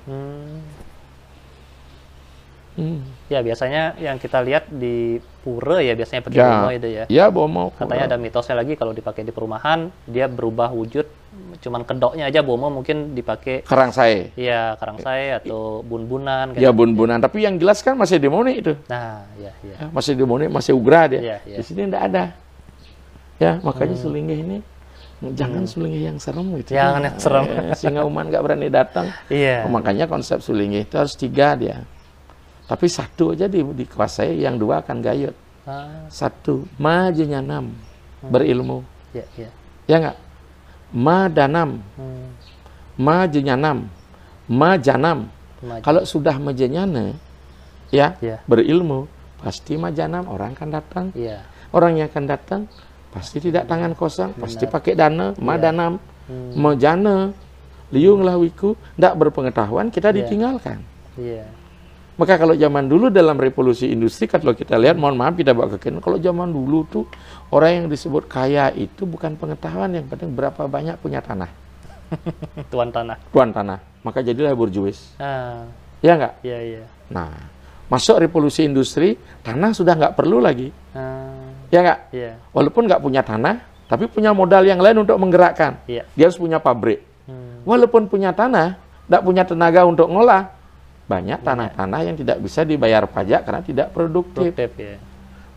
Speaker 1: Ya biasanya yang kita lihat di pura ya biasanya pakai bomo itu ya.
Speaker 2: Ya bomo.
Speaker 1: Katanya ada mitosnya lagi kalau dipakai di perumahan dia berubah wujud, cuman kedoknya aja bomo mungkin dipakai
Speaker 2: karangsai.
Speaker 1: Iya karangsai atau bun-bunan.
Speaker 2: Ya bun-bunan. Tapi yang jelas kan masih demoni itu.
Speaker 1: Nah ya.
Speaker 2: Masih demoni, masih ugra dia. Di sini tidak ada. Ya makanya Sulinggih ini jangan Sulinggih yang serem gitu.
Speaker 1: Jangan yang serem.
Speaker 2: Sehingga umat nggak berani datang. Makanya konsep Sulinggih itu harus 3 dia. Tapi 1 aja dikuasai, yang 2 akan gayut. 1, ma jenyanam, berilmu. Ya nggak? Ma danam, ma jenyanam, ma janam. Kalau sudah majenyana, berilmu, pasti ma janam, orang akan datang. Orang yang akan datang, pasti tidak tangan kosong, pasti pakai dana, ma danam, ma jana, liung lawiku, tidak berpengetahuan, kita ditinggalkan. Maka kalau zaman dulu dalam revolusi industri, kalau kita lihat, mohon maaf kita bawa ke kalau zaman dulu tuh orang yang disebut kaya itu bukan pengetahuan, yang penting berapa banyak punya tanah.
Speaker 1: Tuan tanah.
Speaker 2: Tuan tanah. Maka jadilah burjuis. Ya nggak?
Speaker 1: Iya.
Speaker 2: Nah, masuk revolusi industri, tanah sudah nggak perlu lagi. Ya nggak? Walaupun nggak punya tanah, tapi punya modal yang lain untuk menggerakkan. Dia harus punya pabrik. Walaupun punya tanah, tidak punya tenaga untuk ngolah. Banyak tanah-tanah yang tidak bisa dibayar pajak karena tidak produktif.
Speaker 1: Ya.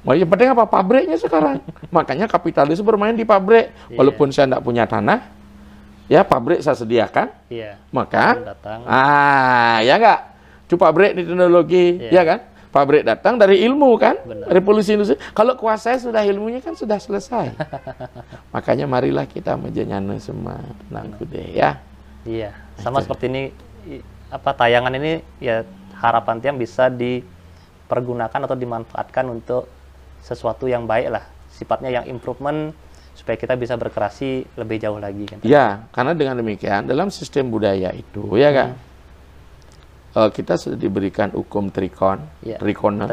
Speaker 2: Wah, yang penting apa? Pabriknya sekarang. Makanya kapitalis bermain di pabrik. Walaupun saya tidak punya tanah, ya pabrik saya sediakan. Maka, ya enggak? Itu pabrik di teknologi, ya kan? Pabrik datang dari ilmu kan? Revolusi industri. Kalau kuasa sudah ilmunya kan sudah selesai. Makanya marilah kita menjanyana semua tenang kude, ya.
Speaker 1: Iya, sama seperti ini, apa tayangan ini ya harapan tiang bisa dipergunakan atau dimanfaatkan untuk sesuatu yang baik lah, sifatnya yang improvement supaya kita bisa berkreasi lebih jauh lagi kan.
Speaker 2: Ya, karena dengan demikian dalam sistem budaya itu ya kan, kita sudah diberikan hukum trikon, trikona.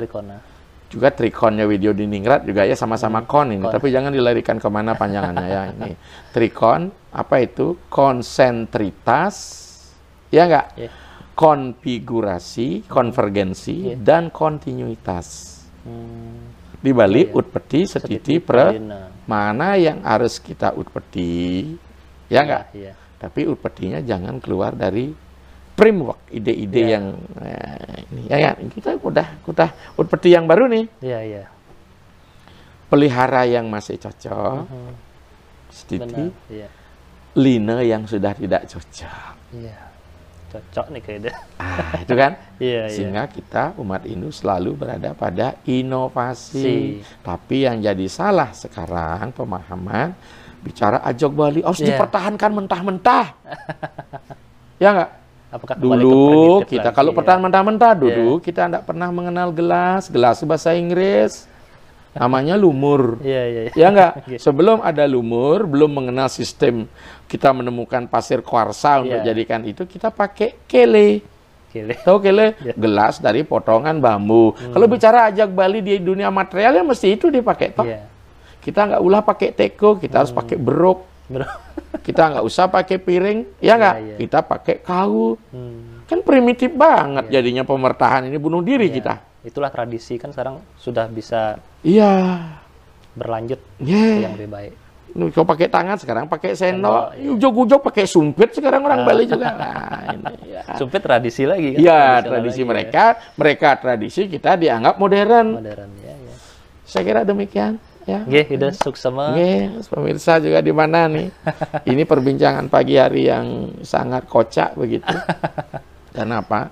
Speaker 2: Juga trikonnya Widyo Diningrat juga ya sama-sama kon ini, tapi jangan dilarikan kemana panjangannya ya ini. Trikon apa itu? Konsentritas, ya enggak? Konfigurasi, konvergensi, dan kontinuitas. Di balik utpeti, setiti, mana yang harus kita utpeti, ya enggak? Tapi utpetinya jangan keluar dari framework ide-ide yang ini ya, kita udah utpeti yang baru nih. Pelihara yang masih cocok, setiti, line yang sudah tidak cocok.
Speaker 1: Cocok nih kayaknya.
Speaker 2: Itu kan? Sehingga kita umat Hindu selalu berada pada inovasi. Tapi yang jadi salah sekarang pemahaman bicara ajog Bali harus dipertahankan mentah-mentah. Ya enggak?
Speaker 1: Apakah
Speaker 2: dulu kita kalau pertahanan mentah-mentah dulu kita tidak pernah mengenal gelas bahasa Inggris namanya lumur. Ya enggak? Sebelum ada lumur, belum mengenal sistem, kita menemukan pasir kuarsa untuk jadikan itu, kita pakai kele. Tahu kele? Gelas dari potongan bambu. Kalau bicara ajak Bali di dunia materialnya mesti itu dipakai toh. Kita nggak ulah pakai teko, kita harus pakai beruk. Kita nggak usah pakai piring, ya nggak? Kita pakai kayu. Kan primitif banget jadinya pemertahan ini, bunuh diri kita.
Speaker 1: Itulah tradisi kan sekarang sudah bisa berlanjut yang lebih baik.
Speaker 2: Kau pakai tangan, sekarang pakai sendok. Ujog-ujog pakai sumpit sekarang orang Bali juga. Nah, ini,
Speaker 1: sumpit tradisi lagi kan?
Speaker 2: Iya, tradisi mereka. Mereka tradisi, kita dianggap modern. Saya kira demikian. Ya,
Speaker 1: udah suksema.
Speaker 2: Pemirsa juga di mana nih? Ini perbincangan pagi hari yang sangat kocak begitu. Kenapa?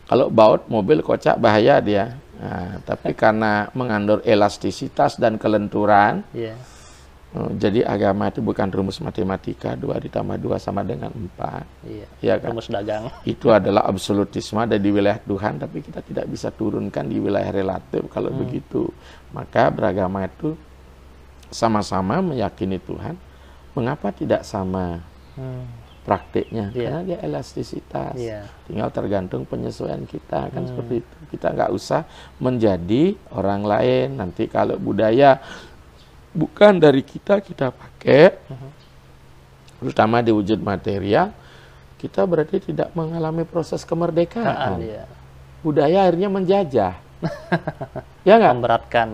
Speaker 2: Kalau baut mobil kocak bahaya dia. Nah, tapi karena mengandung elastisitas dan kelenturan, jadi agama itu bukan rumus matematika 2 ditambah 2 sama dengan 4. Ya kan?
Speaker 1: Rumus dagang.
Speaker 2: Itu adalah absolutisme ada di wilayah Tuhan, tapi kita tidak bisa turunkan di wilayah relatif kalau begitu. Maka beragama itu sama-sama meyakini Tuhan. Mengapa tidak sama praktiknya? Karena dia elastisitas. Tinggal tergantung penyesuaian kita kan seperti itu. Kita nggak usah menjadi orang lain. Nanti kalau budaya bukan dari kita pakai, terutama di wujud material, kita berarti tidak mengalami proses kemerdekaan. Budaya akhirnya menjajah. Ya nggak?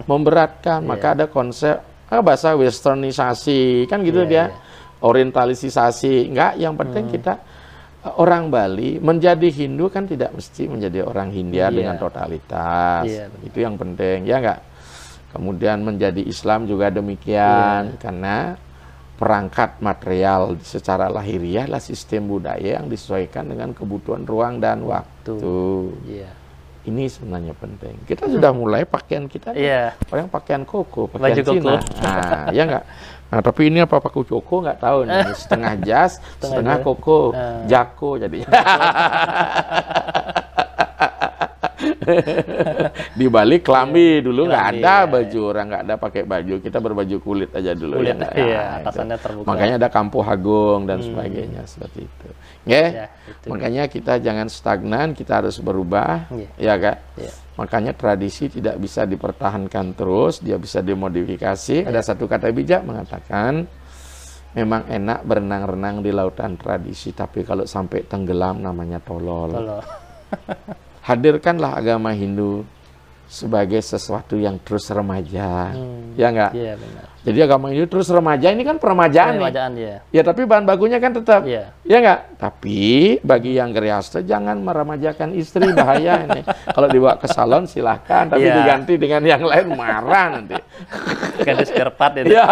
Speaker 2: Memberatkan. Maka ada konsep bahasa westernisasi, kan gitu dia. Orientalisasi. Enggak, yang penting kita orang Bali menjadi Hindu kan tidak mesti menjadi orang Hindia dengan totalitas. Itu yang penting, ya nggak? Kemudian menjadi Islam juga demikian, karena perangkat material secara lahiriah adalah sistem budaya yang disesuaikan dengan kebutuhan ruang dan waktu. Ini sebenarnya penting. Kita sudah mulai pakaian kita, orang pakaian koko, pakaian Cina. Nah, ya nggak? Nah, tapi ini apa pakai koko nggak tahu nih. Setengah jas, setengah koko, jako jadinya. Di Bali kelambi dulu nggak ada baju orang, nggak ada pakai baju, kita berbaju kulit aja dulu.
Speaker 1: Atasannya terbuka.
Speaker 2: Makanya ada Kampo Agung dan sebagainya seperti itu. Makanya kita jangan stagnan, kita harus berubah, ya kan? Makanya tradisi tidak bisa dipertahankan terus, dia bisa dimodifikasi. Ada satu kata bijak mengatakan, memang enak berenang-renang di lautan tradisi, tapi kalau sampai tenggelam namanya tolol. Hadirkanlah agama Hindu sebagai sesuatu yang terus remaja, ya enggak?
Speaker 1: Iya, benar.
Speaker 2: Jadi agama ini terus remaja, ini kan peremajaan nih.
Speaker 1: Peremajaan, ya.
Speaker 2: Ya, tapi bahan bakunya kan tetap,
Speaker 1: Iya.
Speaker 2: ya enggak? Tapi bagi yang geriaste jangan meremajakan istri, bahaya ini. Kalau dibawa ke salon silahkan, tapi
Speaker 1: Iya.
Speaker 2: diganti dengan yang lain marah nanti.
Speaker 1: Ganti spare part itu.
Speaker 2: Ya.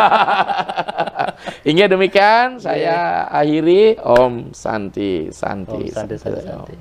Speaker 2: Hingga demikian saya akhiri. Om Santi, Santi,
Speaker 1: Om Santi,
Speaker 2: Santi.
Speaker 1: Santi.